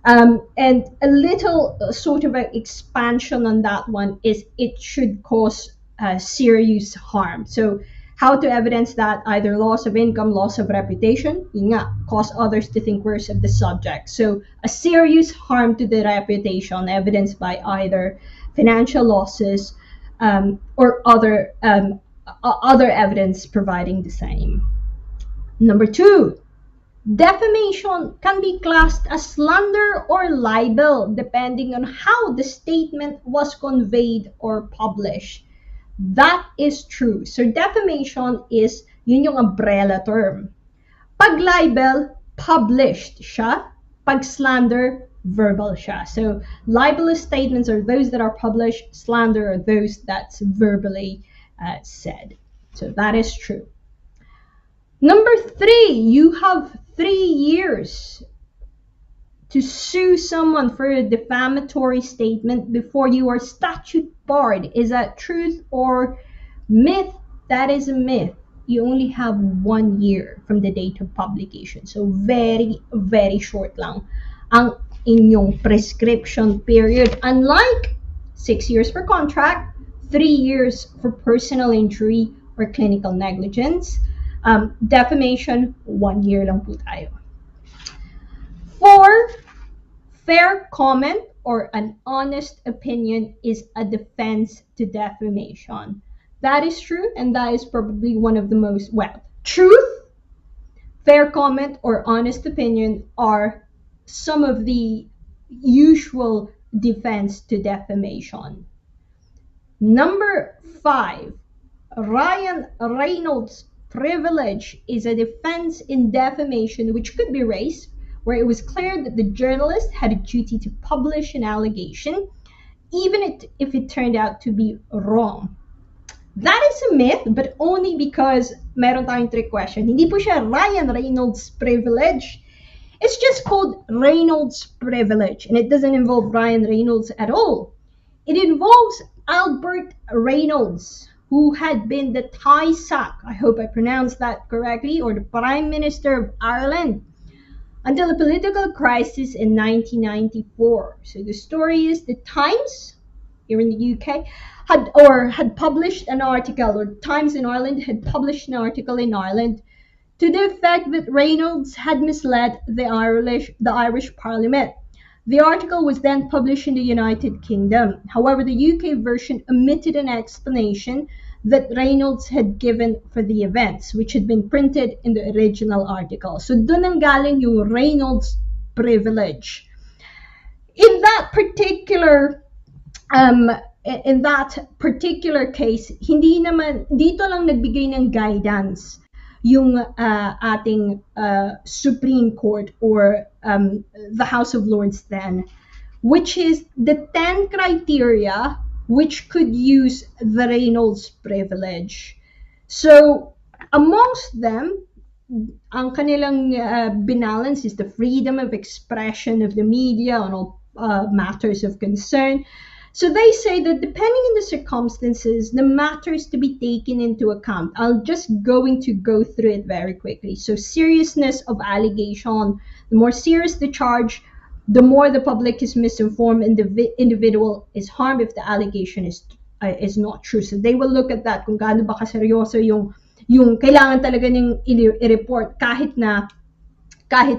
And a little sort of an expansion on that one is it should cause serious harm. So how to evidence that? Either loss of income, loss of reputation, yun nga, cause others to think worse of the subject. So a serious harm to the reputation, evidenced by either financial losses or other evidence providing the same. Number 2, defamation can be classed as slander or libel depending on how the statement was conveyed or published. That is true. So defamation is yun yung umbrella term. Pag libel, published siya. Pag slander, verbal siya. So libelous statements are those that are published. Slander are those that's verbally said. So that is true. Number 3, you have 3 years to sue someone for a defamatory statement before you are statute barred. Is that truth or myth? That is a myth. You only have 1 year from the date of publication. So very, very short lang ang inyong prescription period. Unlike 6 years for contract, 3 years for personal injury or clinical negligence. Defamation, 1 year lang po tayo. 4, fair comment or an honest opinion is a defense to defamation. That is true, and that is probably one of the most, truth, fair comment, or honest opinion are some of the usual defense to defamation. Number 5, Ryan Reynolds' privilege is a defense in defamation which could be raised where it was clear that the journalist had a duty to publish an allegation, even if it turned out to be wrong. That is a myth, but only because meron tayong trick question. Hindi po siya Ryan Reynolds' privilege. It's just called Reynolds' privilege, and it doesn't involve Ryan Reynolds at all. It involves Albert Reynolds, who had been the Taoiseach, I hope I pronounced that correctly, or the Prime Minister of Ireland, until a political crisis in 1994. So the story is the Times, here in the UK, had published an article, or Times in Ireland had published an article in Ireland to the effect that Reynolds had misled the Irish Parliament. The article was then published in the United Kingdom. However, the UK version omitted an explanation that Reynolds had given for the events, which had been printed in the original article. So dun ang galing yung Reynolds privilege. In that particular case, hindi naman dito lang nagbigay ng guidance yung ating Supreme Court or the House of Lords then, which is the 10 criteria which could use the Reynolds privilege. So amongst them, ang kanilang binalance is the freedom of expression of the media on all matters of concern. So they say that depending on the circumstances, the matters to be taken into account. I'll just going to go through it very quickly. So seriousness of allegation, the more serious the charge, the more the public is misinformed and the individual is harmed if the allegation is not true. So they will look at that kung gaano ba kaseryoso yung kailangan talaga ning i-report kahit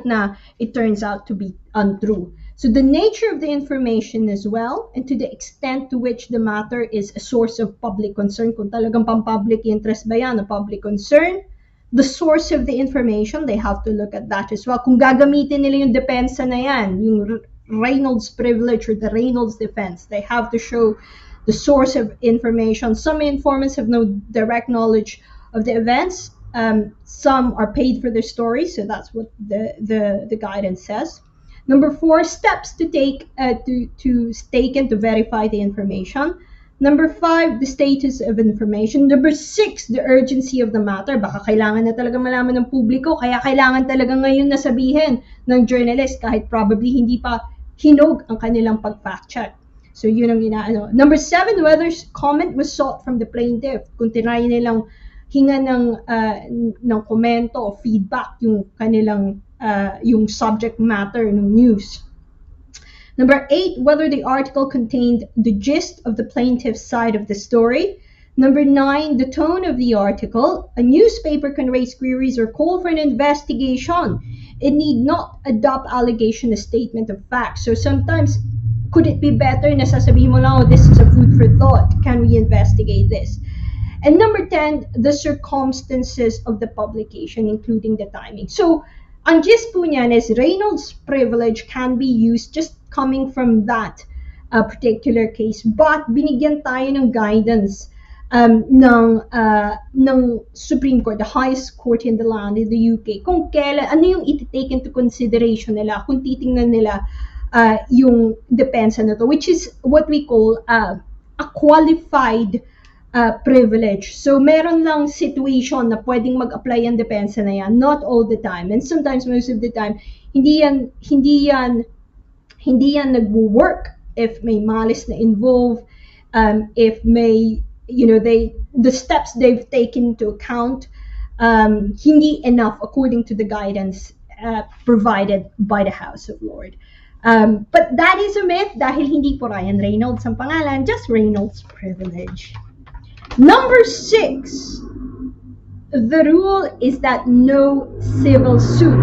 na it turns out to be untrue. So the nature of the information as well, and to the extent to which the matter is a source of public concern, kung talagang pang-public interest ba yan, a public concern, the source of the information, they have to look at that as well. Kung gagamitin nila yung depensa na yan, yung Reynolds privilege or the Reynolds defense, they have to show the source of information. Some informants have no direct knowledge of the events. Some are paid for their stories, so that's what the guidance says. Number 4, steps to take to verify the information. Number 5, the status of information. Number 6, the urgency of the matter. Baka kailangan na talaga malaman ng publiko, kaya kailangan talaga ngayon na sabihin ng journalist kahit probably hindi pa hinog ang kanilang pag-fact check. So yun ang inaano. Number 7, whether comment was sought from the plaintiff. Kung tinry nilang hinga ng komento o feedback yung kanilang yung subject matter ng news. Number 8, whether the article contained the gist of the plaintiff's side of the story. Number 9, the tone of the article. A newspaper can raise queries or call for an investigation. It need not adopt allegation as statement of fact. So sometimes, could it be better na sasabihin mo lang, oh, this is a food for thought. Can we investigate this? And number 10, the circumstances of the publication, including the timing. So, ang gist po niyan is Reynolds' privilege can be used just coming from that particular case. But binigyan tayo ng guidance ng Supreme Court, the highest court in the land in the UK, kung kailan, ano yung iti-take into consideration nila, kung titingnan nila yung depensa na to, which is what we call a qualified privilege. So meron lang situation na pwedeng mag-apply ang depensa na yan, not all the time, and sometimes most of the time hindi yan nagwo-work if may malice na involved, if may, the steps they've taken into account hindi enough according to the guidance provided by the House of Lords. But that is a myth dahil hindi po Ryan Reynolds ang pangalan, just Reynolds' privilege. Number 6, the rule is that no civil suit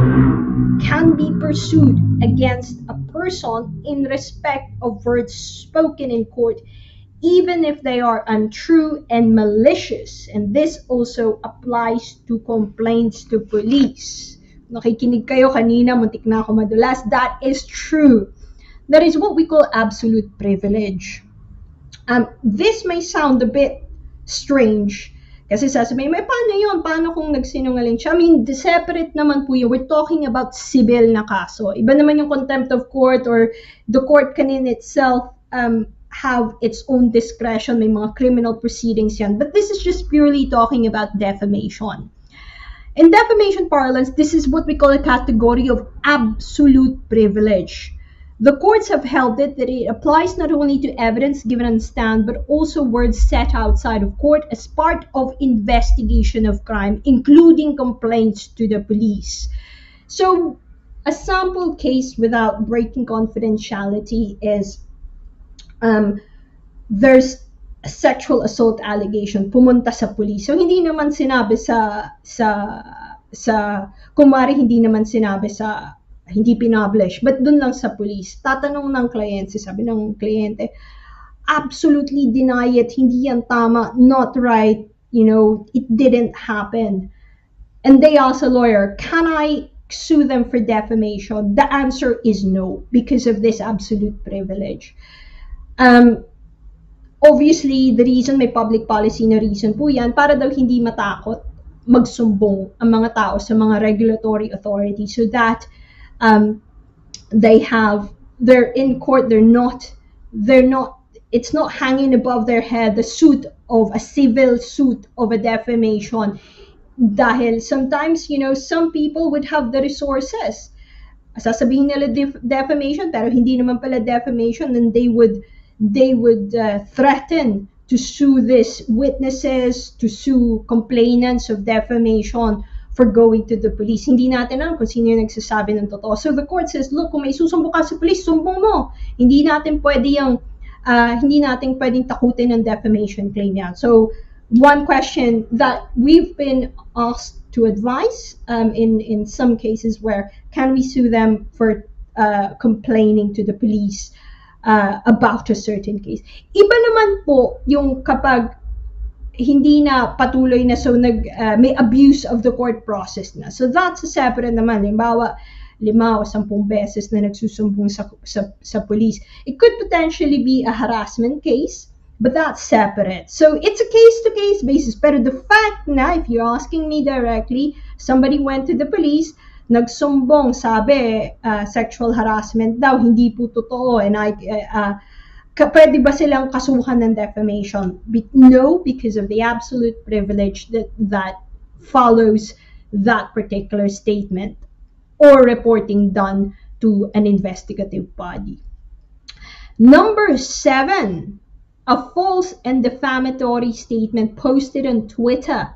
can be pursued against a person in respect of words spoken in court, even if they are untrue and malicious. And this also applies to complaints to police. Nakikinig kayo kanina, muntik na ako madulas. That is true. That is what we call absolute privilege. This may sound a bit strange. Kasi sasabihin, may paano yun? Paano kung nagsinungaling siya? I mean, separate naman po yun. We're talking about civil na kaso. Iba naman yung contempt of court or the court can in itself have its own discretion. May mga criminal proceedings yan. But this is just purely talking about defamation. In defamation parlance, this is what we call a category of absolute privilege. The courts have held that it applies not only to evidence given on stand, but also words set outside of court as part of investigation of crime, including complaints to the police. So, a sample case without breaking confidentiality is there's a sexual assault allegation, pumunta sa police. So, hindi naman sinabi kumari hindi naman sinabi sa hindi pinublish, but dun lang sa police. Tatanong ng kliyente, sabi ng kliyente, absolutely deny it, hindi yan tama, not right, it didn't happen. And they ask a lawyer, can I sue them for defamation? The answer is no, because of this absolute privilege. Obviously, the reason may public policy na reason po yan, para daw hindi matakot magsumbong ang mga tao sa mga regulatory authority so that they're in court, it's not hanging above their head, the suit of a civil suit of a defamation. Dahil sometimes, some people would have the resources. Sasabihin nila defamation, pero hindi naman pala defamation, and they would threaten to sue these witnesses, to sue complainants of defamation for going to the police. Hindi natin alam kung sino yung nagsasabi ng totoo. So the court says, look, kung may susumbo ka sa police, sumbong mo. Hindi natin pwedeng takutin ng defamation claim yan. So one question that we've been asked to advise in some cases where can we sue them for complaining to the police about a certain case. Iba naman po yung kapag hindi na patuloy na, so may abuse of the court process na. So that's a separate naman. Halimbawa, 5 o 10 beses na nagsusumbong sa police. It could potentially be a harassment case, but that's separate. So it's a case-to-case basis. Pero the fact na, if you're asking me directly, somebody went to the police, nagsumbong, sabi, sexual harassment daw, hindi po totoo, and pwede ba silang kasuhan ng defamation? No, because of the absolute privilege that follows that particular statement or reporting done to an investigative body. Number 7, a false and defamatory statement posted on Twitter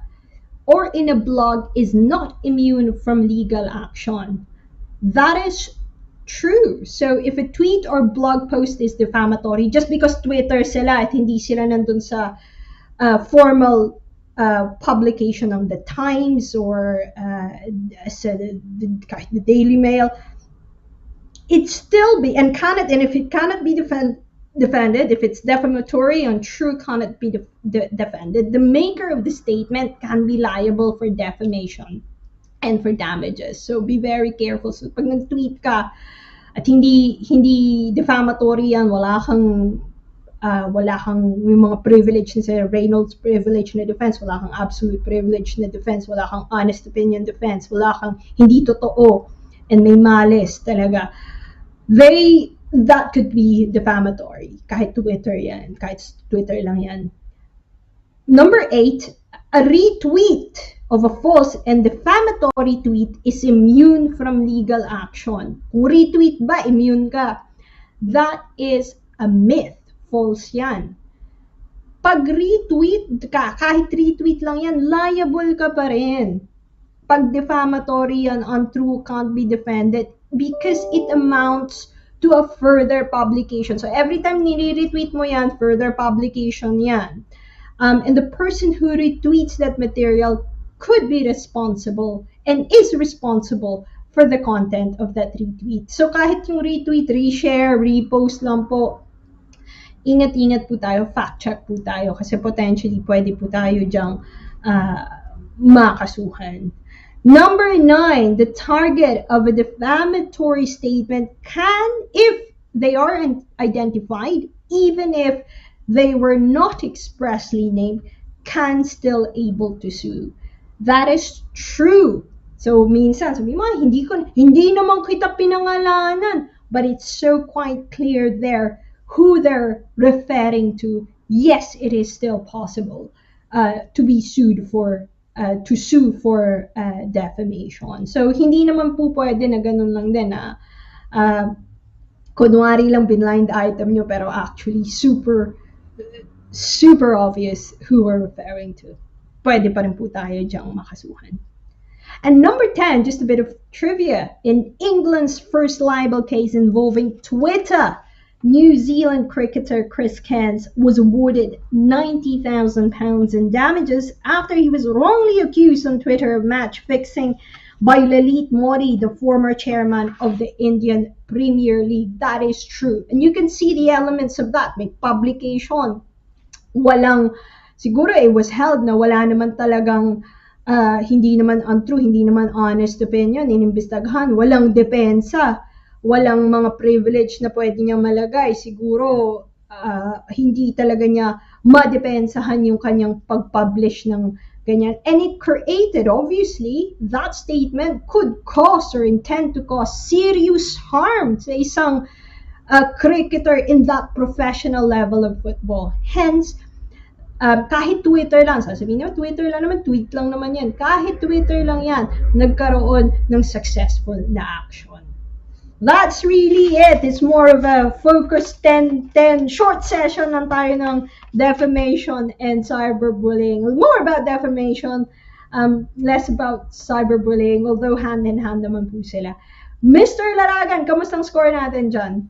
or in a blog is not immune from legal action. That is true. So if a tweet or blog post is defamatory, just because Twitter sila at hindi sila nandun sa formal publication of the Times or the Daily Mail, it still be and if it cannot be defended, if it's defamatory and true cannot be defended, the maker of the statement can be liable for defamation and for damages. So be very careful. So pag nag-tweet ka at hindi defamatory yan, wala kang yung mga privilege na Reynolds privilege na defense, wala kang absolute privilege na defense, wala kang honest opinion defense, wala kang hindi totoo and may malice talaga, that could be defamatory. Kahit Twitter yan, kahit Twitter lang yan. Number 8, a retweet of a false and defamatory tweet is immune from legal action. Kung retweet ba, immune ka? That is a myth. False yan. Pag retweet ka, kahit retweet lang yan, liable ka pa rin. Pag defamatory yan, untrue, can't be defended because it amounts to a further publication. So every time nire-retweet mo yan, further publication yan. And the person who retweets that material could be responsible and is responsible for the content of that retweet. So kahit yung retweet, reshare, repost lang po, ingat-ingat po tayo, fact-check po tayo kasi potentially pwede po tayo dyang makasuhan. Number 9, the target of a defamatory statement can, if they are identified, even if they were not expressly named, can still able to sue. That is true. So minsan, sabi mo, hindi naman kita pinangalanan, but it's so quite clear there who they're referring to. Yes, it is still possible to be sued for defamation. So hindi naman po pwede na ganun lang din na kunwari lang blind item nyo pero actually super obvious who we're referring to. Pwede pa rin po tayo dyang makasuhan. And number 10, just a bit of trivia. In England's first libel case involving Twitter, New Zealand cricketer Chris Cairns was awarded £90,000 in damages after he was wrongly accused on Twitter of match fixing by Lalit Modi, the former chairman of the Indian Premier League. That is true. And you can see the elements of that. May publication. Siguro it was held na wala naman talagang hindi naman untrue, hindi naman honest opinion, inimbestagahan, walang depensa. Walang mga privilege na pwede niyang malagay. Siguro, hindi talaga niya madepensahan yung kanyang pag-publish ng ganyan. And it created, obviously, that statement could cause or intend to cause serious harm sa isang cricketer in that professional level of football. Hence, kahit Twitter lang, sasabihin niyo, Twitter lang naman, tweet lang naman yan. Kahit Twitter lang yan, nagkaroon ng successful na action. That's really it. It's more of a focused 10 short session lang tayo ng defamation and cyberbullying. More about defamation, less about cyberbullying, although hand in hand naman po sila. Mr. Laragan, kamustang score natin dyan?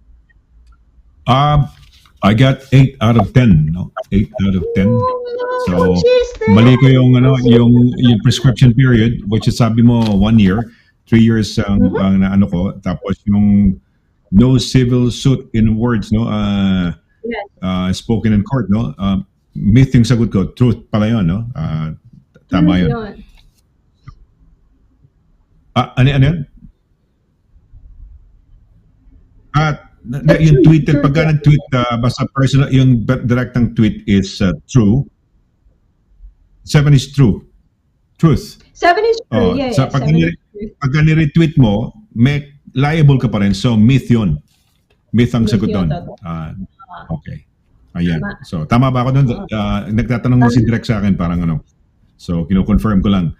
I got 8 out of 10, no? 8 out of 10. So, mali ko yung prescription period, which is sabi mo 1 year. 3 years ang ano ko, tapos yung no civil suit in words, no, spoken in court, no, myth yung sagot ko, truth pala yun, no, tama yun. Ano yun? Yung tweet, pagka nag-tweet, basta personal, yung direktang tweet is true. 7 is true. Truth. 7 is true, yeah. So pagka ni-retweet mo, may liable ka pa rin. So, myth yun. Myth ang sagot doon. Okay. Ayan. Tama. So, tama ba ako doon? Nagtatanong mo si Direk sa akin, parang ano. So, kino-confirm ko lang.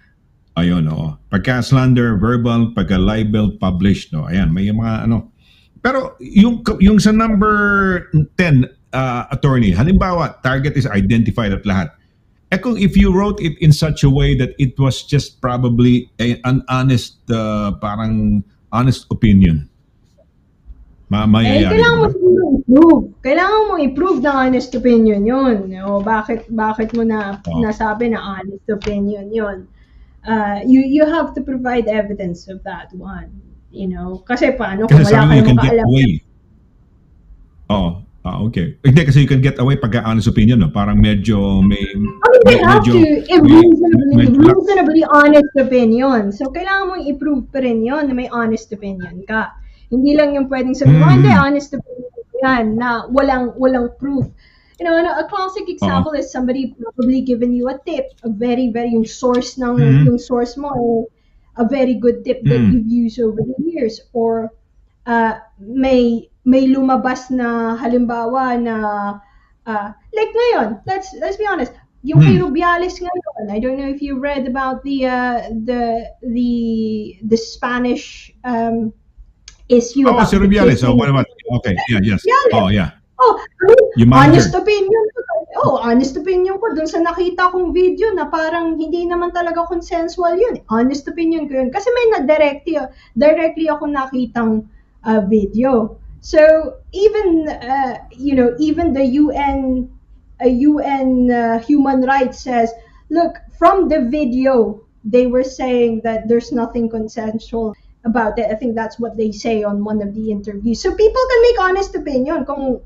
Ayun, oo. Pagka slander, verbal, pagka libel, published, no. Ayan, may mga ano. Pero yung sa number 10, attorney, halimbawa, target is identified at lahat. Kung if you wrote it in such a way that it was just probably an honest, parang honest opinion, mayayari Kailangan mo ba? i-prove. Kailangan mo i-prove na honest opinion yun. O bakit mo nasabi na honest opinion yun? You have to provide evidence of that one. Kasi paano kung Kasi wala sabi mo, ka you can namang get kaalam? away. Oo. Okay. Hindi, kasi you can get away pagka honest opinion, no? Parang medyo may... They have medyo, to reasonably honest opinion. So, kailangan mong i-prove pa rin yun na may honest opinion ka. Hindi lang yung pwedeng sabihin, hindi, honest opinion yan, na walang proof. A classic example is somebody probably given you a tip, a very, very, yung source mo, a very good tip that you've used over the years. Or, may lumabas na halimbawa na like ngayon, let's be honest, yung kay Rubiales ngayon, I don't know if you read about the Spanish issue about si Rubiales. the What about? Okay, yes. Yeah. You honest monitored. opinion ko. Honest opinion ko dun sa nakita kong video na parang hindi naman talaga consensual yun. Honest opinion ko yun. Kasi may directly ako nakitang video. So, even the UN human rights says, look, from the video, they were saying that there's nothing consensual about it. I think that's what they say on one of the interviews. So people can make honest opinion kung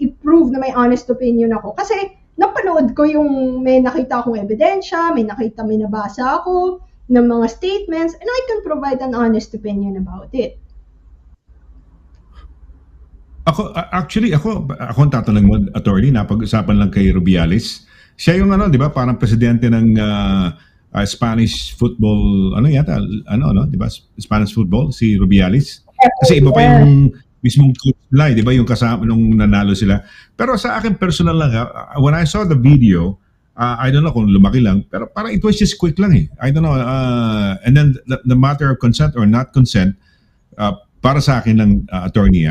i-prove na may honest opinion ako. Kasi napanood ko yung may nakita akong ebidensya, may nabasa ako ng mga statements, and I can provide an honest opinion about it. Ako ang tatanong mo, attorney, napag-usapan lang kay Rubiales. Siya yung di ba, parang presidente ng Spanish football, di ba? Spanish football, si Rubiales. Kasi iba pa yung mismong coach nila, di ba, yung kasama nung nanalo sila. Pero sa akin personal lang, when I saw the video, I don't know kung lumaki lang, pero parang it was just quick lang eh. I don't know. And then the matter of consent or not consent, para sa akin lang, attorney,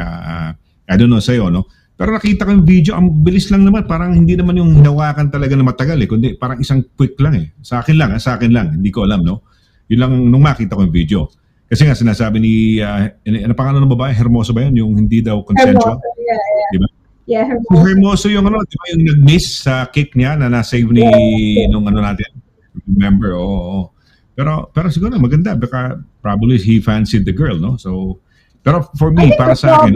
I don't know sa'yo, no? Pero nakita ko yung video, ang bilis lang naman. Parang hindi naman yung hinawakan talaga na matagal eh. Kundi parang isang quick lang eh. Sa akin lang. Hindi ko alam, no? Yun lang nung makita ko yung video. Kasi nga sinasabi ni, ano pangalan ng babae? Hermoso ba yun? Yung hindi daw consensual? Hermoso, yeah. Diba? Yeah, Si Hermoso yung diba, yung nag-miss sa kick niya na na-save ni nung natin. Remember, oo. Pero siguro maganda. Baka probably he fancied the girl, no? So, pero for me, para sa akin,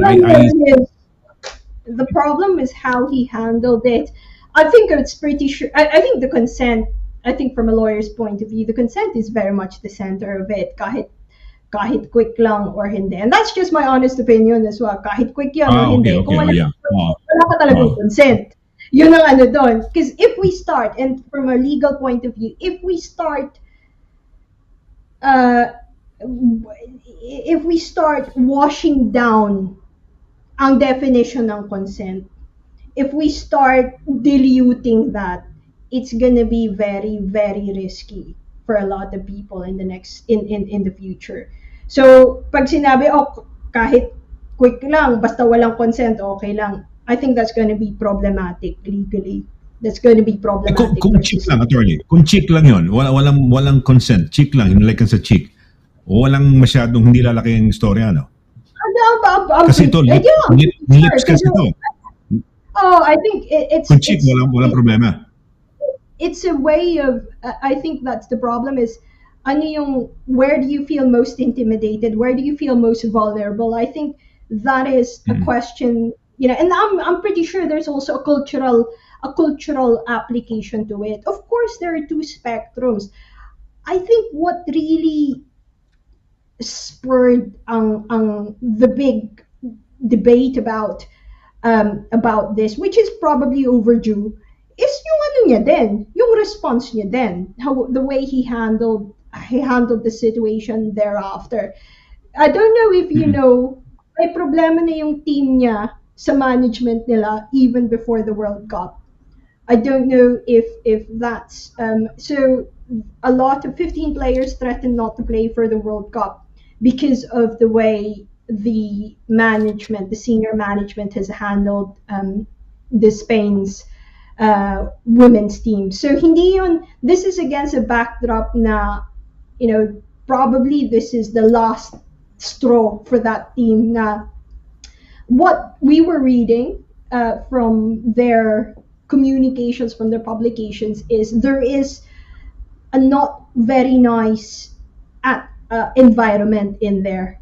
the problem is how he handled it. I think it's pretty sure. I think the consent, from a lawyer's point of view, the consent is very much the center of it. Kahit quick lang or hindi. And that's just my honest opinion as well. Kahit quick yan or hindi. Kung wala ka talagang consent. Yun ang doon. Because if we start, and from a legal point of view, if we start washing down ang definition ng consent, if we start diluting that, it's gonna be very, very risky for a lot of people in the future. So, pag sinabi, kahit quick lang, basta walang consent, okay lang, I think that's gonna be problematic legally. That's gonna be problematic. Kung cheek lang, attorney. Kung cheek lang yun, walang consent, cheek lang, hinalikan sa cheek. Walang masyadong hindi lalaki yung storya, no? Kasi ito, lips kasi ito. I think it's... Kung cheek, walang problema. It's a way of... I think that's the problem is, where do you feel most intimidated? Where do you feel most vulnerable? I think that is a question, and I'm pretty sure there's also a cultural application to it. Of course, there are two spectrums. I think what really spurred the big debate about this, which is probably overdue, is yung response niya din, how the way he handled the situation thereafter. I don't know if you know, may problema na yung team niya sa management nila even before the World Cup. I don't know if that's so. A lot of 15 players threatened not to play for the World Cup because of the way the management, the senior management, has handled the Spain's women's team. So hindi yun. This is against a backdrop na, you know, probably this is the last straw for that team. Na what we were reading from their communications, from their publications, is there is a not very nice environment in there,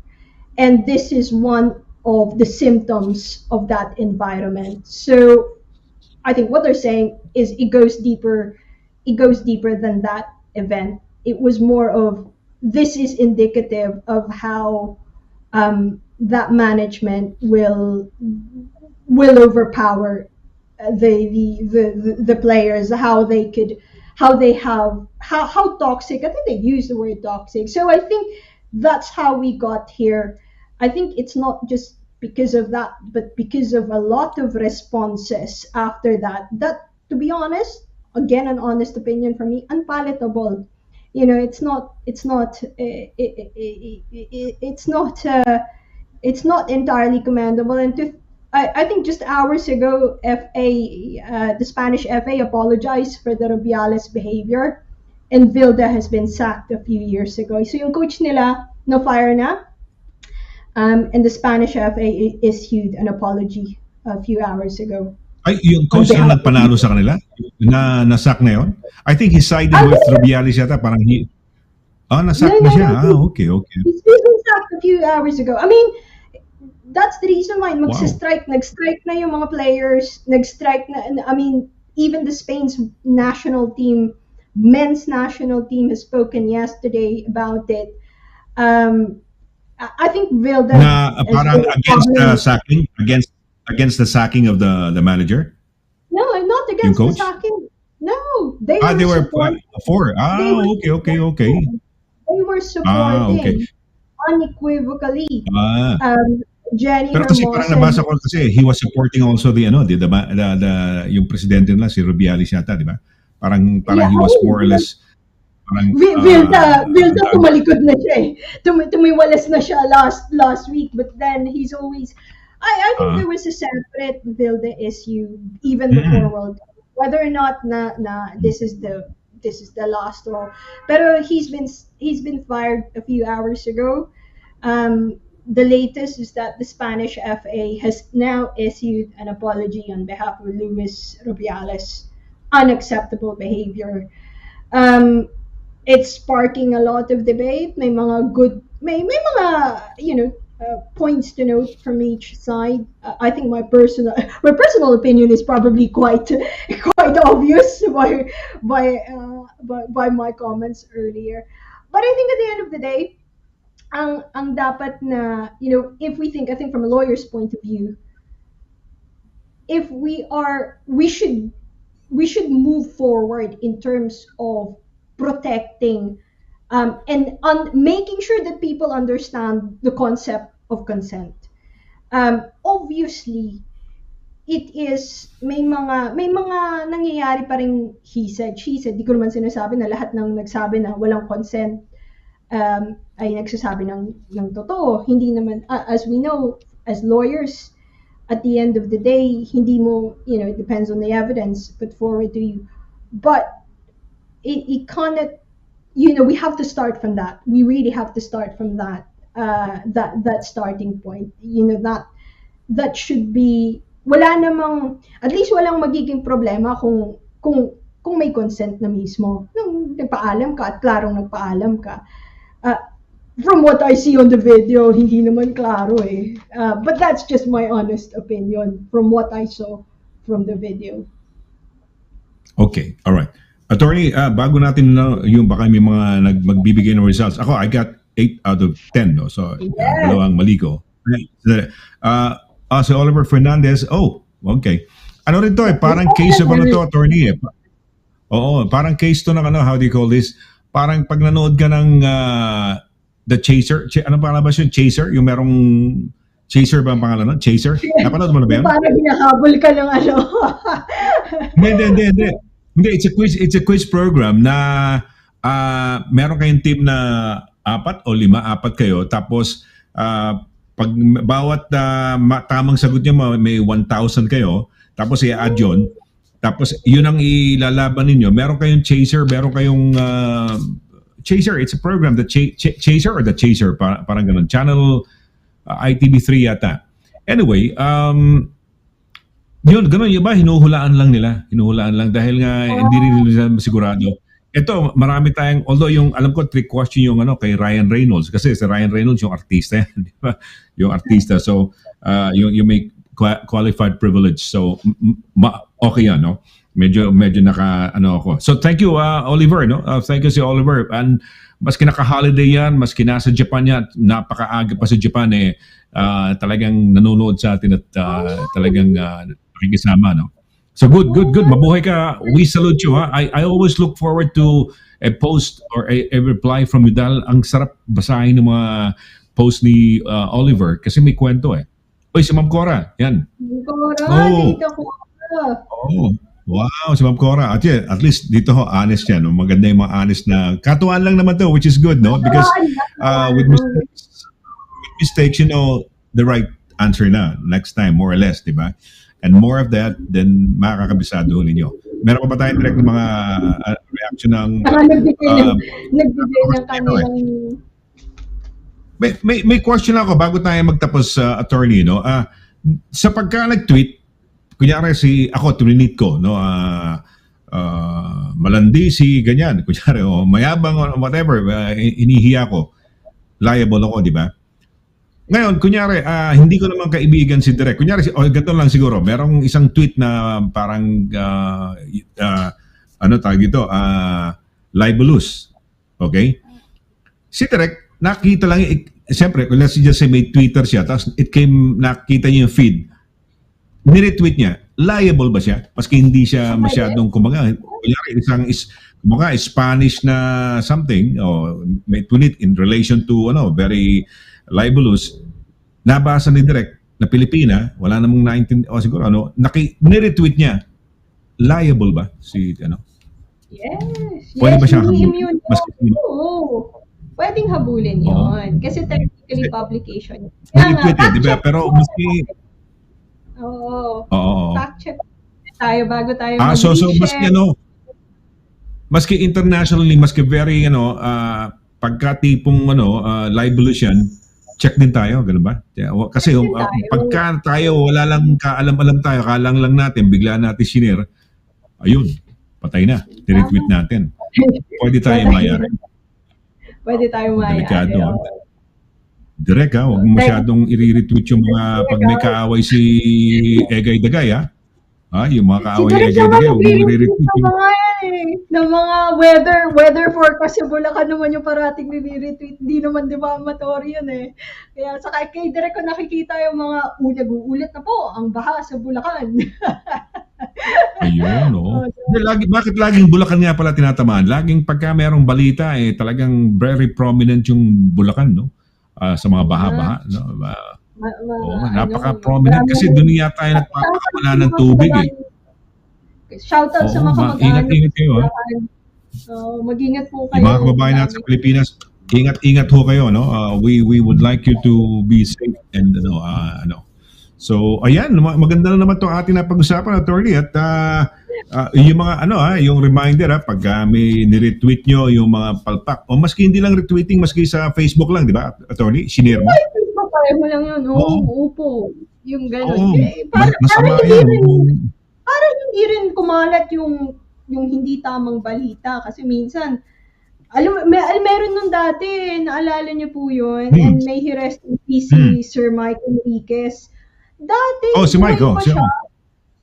and this is one of the symptoms of that environment. So I think what they're saying is it goes deeper than that event. It was more of, this is indicative of how that management will overpower the players, how toxic. I think they use the word toxic. So I think that's how we got here. I think it's not just because of that, but because of a lot of responses after that, to be honest, again, an honest opinion from me, unpalatable. You know, it's not entirely commendable. And I think just hours ago, the Spanish FA apologized for the Rubiales behavior, and Vilda has been sacked a few years ago. So yung coach nila, no fire na, and the Spanish FA issued an apology a few hours ago. Ay, yung coach na nagpanalo sa kanila? Nasak na yun? I think he sided with Rubiales yata. Parang nasak na siya. Okay. He's been sacked a few hours ago. I mean, that's the reason why nag-strike na yung mga players, nag-strike na, I mean, even the Spain's national team, men's national team, has spoken yesterday about it. I think Vilda parang against the sacking, against the sacking of the manager. No, not against the sacking. No, they were for. Okay. They were supporting unequivocally. Jenny Pero kasi parang nabasa ko kasi he was supporting also the yung presidente nila si Rubiales yata, di ba? Parang he was more or less Vilda tumalikod na siya eh. Tumiwalas na siya last week, but then he's always I think there was a separate Vilda issue even before World Cup. Whether or not this is the last straw. Pero he's been fired a few hours ago. The latest is that the Spanish FA has now issued an apology on behalf of Luis Rubiales' unacceptable behavior. It's sparking a lot of debate. May mga points to note from each side. I think my personal opinion is probably quite obvious by my comments earlier. But I think at the end of the day, ang dapat na, if we think, I think from a lawyer's point of view, if we should move forward in terms of protecting and making sure that people understand the concept of consent. Obviously, it is may mga nangyayari pa rin he said, she said. Di ko naman sinasabi na lahat ng nagsabi na walang consent ay nagsasabi ng totoo. Hindi naman, as we know, as lawyers, at the end of the day, hindi mo, it depends on the evidence put forward to you. But it cannot, we have to start from that. We really have to start from that starting point. That should be, at least walang magiging problema kung may consent na mismo. Nung nagpaalam ka at klarong nagpaalam ka. From what I see on the video, hindi naman klaro eh. But that's just my honest opinion from what I saw from the video. Okay, all right. Attorney, bago natin yung baka may mga magbibigay ng results. Ako, I got 8 out of 10. No? So, dalawang mali ko. So Oliver Fernandez, okay. Ano rin to eh, parang case of attorney eh. Oo, parang case to ng how do you call this? Parang pag nanood ka ng The Chaser, ano pa ba yun? Chaser? Yung merong Chaser ba ang pangalan nun? Chaser? Napanood mo na ba yan? Parang hinahabol ka ng ano. Hindi. Hindi, it's a quiz program na meron kayong team na 4 o 5, 4 kayo. Tapos pag bawat tamang sagot niyo may 1,000 kayo. Tapos i-add yun. Tapos yun ang ilalaban ninyo. Meron kayong chaser, meron kayong chaser. It's a program, the chaser or the chaser, parang ganun. Channel ITV3 yata. Anyway, yun, ganun yung ba, hinuhulaan lang nila. Hinuhulaan lang dahil nga hindi rin nila sigurado. Ito, marami tayong, although yung, alam ko, trick question yung kay Ryan Reynolds. Kasi si Ryan Reynolds yung artista yan, di ba? Yung artista. So, yung may qualified privilege. So, okay yan, no? Medyo ako. So, thank you, Oliver, no? Thank you si Oliver. And maski naka-holiday yan, maski nasa Japan yan, napakaaga pa sa Japan talagang nanonood sa atin at talagang nakikisama, no? So good. Mabuhay ka. We salute you, ha. I always look forward to a post or a reply from you dahil ang sarap basahin ng mga post ni Oliver kasi may kwento eh. Oy, si Ma'am Cora, yan. Dito ko. Oh. Wow, si Ma'am Cora. At least dito honest yan. No? Maganda yung mga honest na katuwaan lang naman to, which is good, no? Because with mistakes, you know the right answer na next time, more or less, di ba? And more of that, then makakabisado ninyo. Meron pa ba tayong direct ng mga reaction ng... Nagbigay ng kanilang... May question ako bago tayo magtapos, attorney, no? Sa pagka nag-tweet, kunyari ako, tulinit ko, no? Malandi si ganyan, kunyari, mayabang or whatever, inihiya ko, liable ako, di ba? Ngayon, kunyari, hindi ko naman kaibigan si Direk. Kunyari, ganito lang siguro, merong isang tweet na parang, libelous. Okay? Si Direk, nakita lang, siyempre, let's just say may Twitter siya, tapos nakita niya yung feed, niretweet niya, liable ba siya? Maski hindi siya masyadong, kumaga, Spanish na something, may tweet in relation to, very libelous, nabasa ni Direk na Pilipina, wala namang siguro, niretweet niya, liable ba? Yes. Pwede ba siyang habulin? Oo. Pwedeng habulin yun. Kasi technically publication. Niretweet di ba? Pero maski... Oo. Fact check tayo bago tayo so maski maski internationally, maski very pagka tipong libelous yan, check din tayo, ganun ba? Kasi pagka tayo wala lang kaalam-alam tayo, kalang lang natin, bigla natin shinare, ayun, patay na, retweet natin. Pwede tayo mayari. Pwede tayo mayari. Delikado. Direk, huwag mo masyadong i-retweet yung mga pag may kaaway si Egay Dagay, ha? Yung mga kaaway ni Egay Dagay, huwag mo i-retweet yung... ng mga weather forecast sa Bulacan naman yung parating nire-retweet. Hindi naman defamatory yun eh. Kaya kay Direk ko nakikita yung mga ulag-uulit na po ang baha sa Bulacan. Ayun, bakit laging Bulacan nga pala tinatamaan? Laging pagka merong balita, talagang very prominent yung Bulacan, no? Sa mga baha-baha, no? Napaka-prominent kasi doon yata tayo nagpapakawala ng tubig eh. Shoutout sa mga kamag-anak. Ingat-ingat kayo, ha? Mag-ingat po kayo. Yung mga kababayan natin sa Pilipinas, ingat-ingat ho kayo, no? We would like you to be safe and So, ayan, maganda na naman 'tong ating napag-usapan, attorney, at yung mga yung reminder pag may ni-retweet nyo yung mga palpak o maski hindi lang retweeting, maski sa Facebook lang, di ba, attorney? Shinare mo? Paparay mo lang yun. Upo. Yung gano'n. Para hindi rin kumalat yung hindi tamang balita. Kasi minsan, meron nung dati, naalala niyo po yun, and may he rest in peace si Sir Mike Enriquez. Dati, si Mike,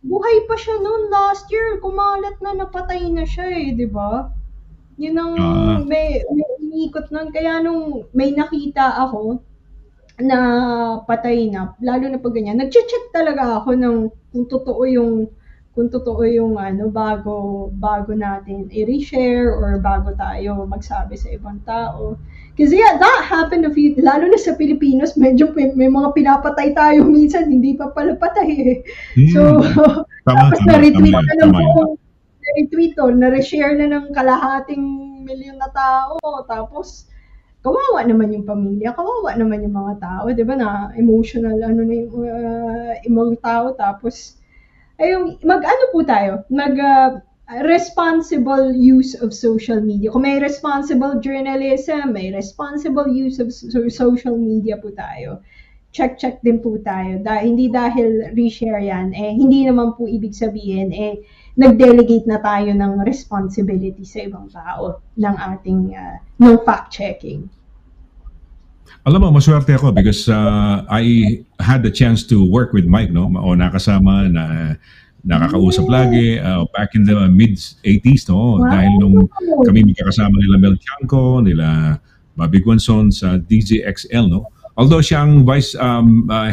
buhay pa siya noon last year. Kumalat na, napatay na siya di ba? Yun ang may umiikot noon. Kaya nung may nakita ako na patay na, lalo na pag ganyan, nag-check talaga ako ng kung kung totoo yung bago natin i-reshare or bago tayo magsabi sa ibang tao. Kasi that happened lalo na sa Pilipinos, medyo may mga pinapatay tayo minsan, hindi pa pala patay eh. So, tapos na-retweet na ng buong, na-reshare na ng kalahating milyon na tao, tapos kawawa naman yung pamilya, kawawa naman yung mga tao, di ba, na emotional, na yung ibang tao, tapos, po tayo, responsible use of social media. Kung may responsible journalism, may responsible use of social media po tayo. Check din po tayo. Hindi dahil reshare yan, hindi naman po ibig sabihin, nag-delegate na tayo ng responsibility sa ibang tao ng ating ng fact-checking. Alam mo, maswerte ako because I had the chance to work with Mike, no? O nakasama, nakakausap lagi back in the mid-80s, no? Wow. Dahil nung kami magkakasama nila Mel Chanco, nila Bobby Guanzon sa DJXL, no? Although siya ang vice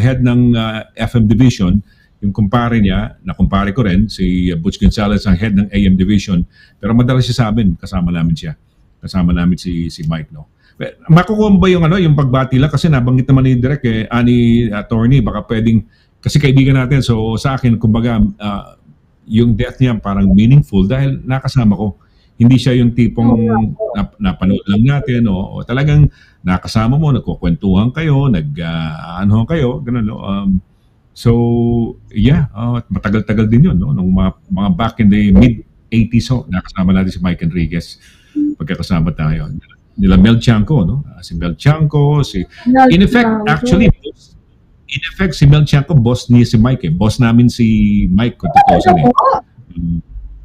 head ng FM division, yung kumpare niya, nakumpare ko rin, si Butch Gonzalez ang head ng AM division, pero madalas siya sa amin, kasama namin siya. Kasama namin si Mike, no? Makukuha mo ba yung pagbati lang? Kasi nabanggit naman ni Direk, ni attorney, baka pwedeng, kasi kaibigan natin, so sa akin, kumbaga, yung death niya parang meaningful dahil nakasama ko. Hindi siya yung tipong napanood lang natin, o talagang nakasama mo, nagkukwentuhan kayo, ano kayo, gano'n, no? So, yeah, matagal-tagal din yun, no? Nung mga back in the mid-80s, nakasama natin si Mike Enriquez. Pagkakasama tayo. Nila Mel Chanco, no? Si Mel Chanco, in effect, si Mel Chanco, boss niya si Mike, Boss namin si Mike, kung totoo siya,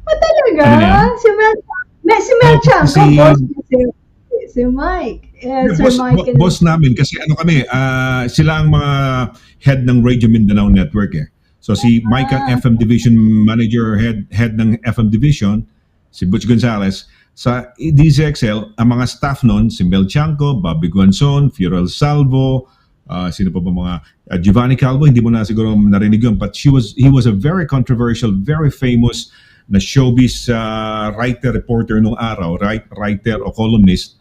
Talaga? Ano Si Mel Chanco, boss niya si Mike. Boss namin kasi kami, sila ang mga head ng Radio Mindanao Network, So si Mike ang FM Division Manager, head ng FM Division, si Butch Gonzalez. Sa DZXL, ang mga staff noon, si Mel Chanco, Bobby Guanzon, Fiorel Salvo, sino pa ba mga, Giovanni Calvo, hindi mo na siguro narinig yun, but he was a very controversial, very famous na showbiz writer, reporter nung araw, writer o columnist.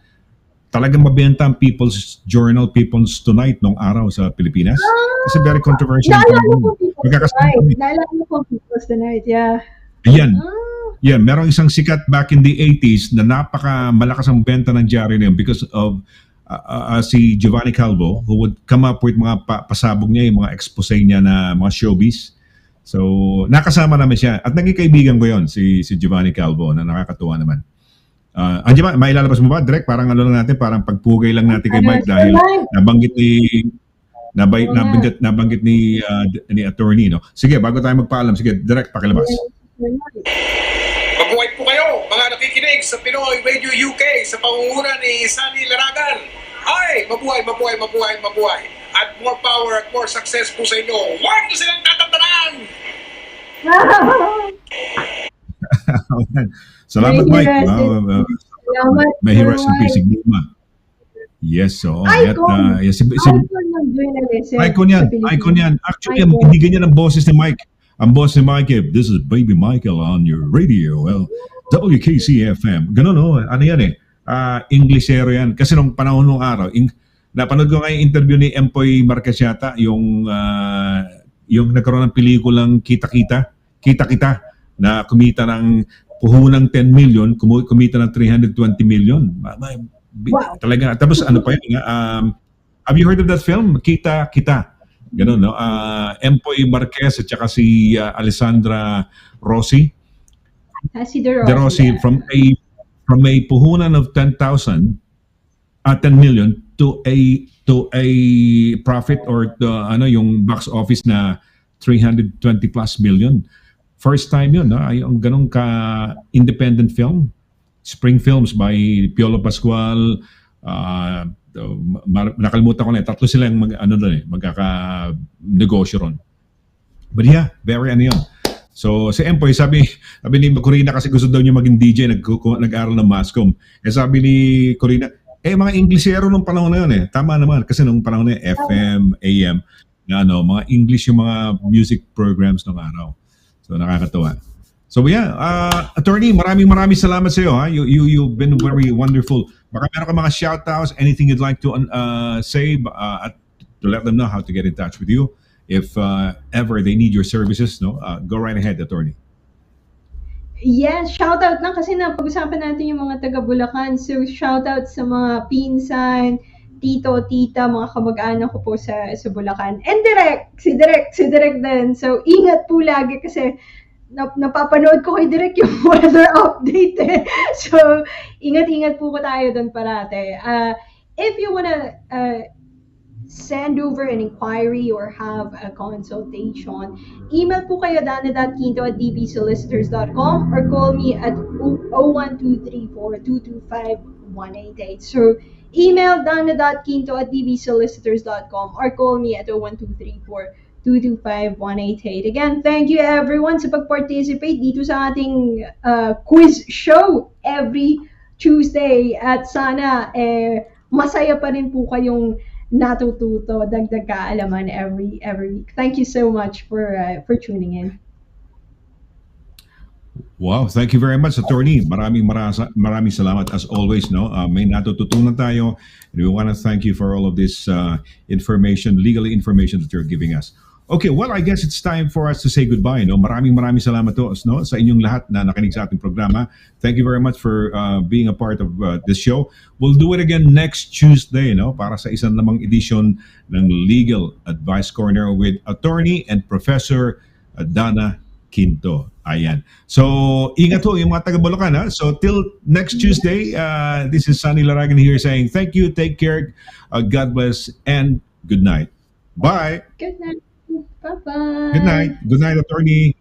Talagang mabenta ang People's Journal, People's Tonight nung araw sa Pilipinas. Kasi very controversial. Naalala ko People's Tonight, yeah. Ayan. Yeah, merong isang sikat back in the 80s na napaka-malakas ang benta ng diaryo niya because of si Giovanni Calvo, who would come up with mga pasabog niya, yung mga expose niya na mga showbiz. So, nakasama naman siya. At naging kaibigan ko yon si Giovanni Calvo, na nakakatuwa naman. Andiyan ba, mailalabas mo ba, Direk? Parang lang natin, parang pagpugay lang natin kay Mike dahil nabanggit ni attorney, no? Sige, bago tayo magpaalam, sige, Direk, pakilabas. Mabuhay po kayo, mga nakikinig sa Pinoy Radio UK sa pangunguna ni SONNY LARAGAN. Ay, mabuhay. At more power at more success po sa inyo. Huwag niyo silang tatantanan! Salamat, Mike. May he rest in peace, Sigma. Yes, so icon yan. Actually, hindi ganyan ang boses ni Mike. Ang boss ni Mike, this is Baby Michael on your radio. Well, WKC-FM. Ganun, no? Ano yan Englishero yan. Kasi nung panahon nung araw, napanood ko nga yung interview ni Empoy Marquez yata, yung nagkaroon ng pelikulang Kita-Kita, na kumita ng puhunang 10 million, kumita ng 320 million. Wow. Talaga. Tapos ano pa yun? Have you heard of that film? Kita-Kita. Ganun, no? Empoy Marquez at saka si Alessandra Rossi. Si De Rossi, from a puhunan of 10 million to a profit or yung box office na 320 plus million. First time yun, no? Yung ganun ka independent film. Spring Films by Piolo Pascual, nakalimutan ko na, tatlo silang magkaka-negosyo ron. But yeah, very yun. So si Empoy, sabi ni Corina, kasi gusto daw niya maging DJ, nag-aral ng Mascom. Sabi ni Corina, mga Inglesero nung panahon na yun Tama naman, kasi nung panahon na yun, FM, AM, na mga English yung mga music programs nung araw. So nakakatuwa. So yeah, attorney, maraming salamat sa iyo ha. You've been very wonderful. Baka meron ka mga shoutouts, anything you'd like to say at, to let them know how to get in touch with you if ever they need your services, no? Go right ahead, attorney. Yes, shoutout lang kasi napag-usapan natin yung mga taga Bulacan. So shoutout sa mga pinsan, tito, tita, mga kamag-anak ko po sa Bulacan. And si Direk din. So ingat po lagi kasi napapanood ko kay Direk yung weather update eh. So ingat-ingat po tayo doon parate. If you wanna send over an inquiry or have a consultation, email po kayo danna.quinto@dbsolicitors.com or call me at 01234-225-188. So email danna.quinto@dbsolicitors.com or call me at 01234-225-188. Again, thank you everyone sa pag-participate dito sa ating quiz show every Tuesday at sana masaya pa rin po kayong natututo, dagdag kaalaman every week. Thank you so much for tuning in. Wow, thank you very much, attorney. Maraming salamat as always, no. May natututunan tayo. And we want to thank you for all of this information, legal information that you're giving us. Okay, well, I guess it's time for us to say goodbye, no. Maraming salamat to, no, sa inyong lahat na nakinig sa ating programa. Thank you very much for being a part of this show. We'll do it again next Tuesday, no, para sa isang namang edition ng Legal Advice Corner with attorney and Professor Danna Quinto. Ayan. So, ingat ho yung mga taga Bulacan, ha? So, till next Tuesday, this is Sonny Laragan here saying thank you, take care, God bless, and good night. Bye. Good night. Bye-bye. Good night. Good night, attorney.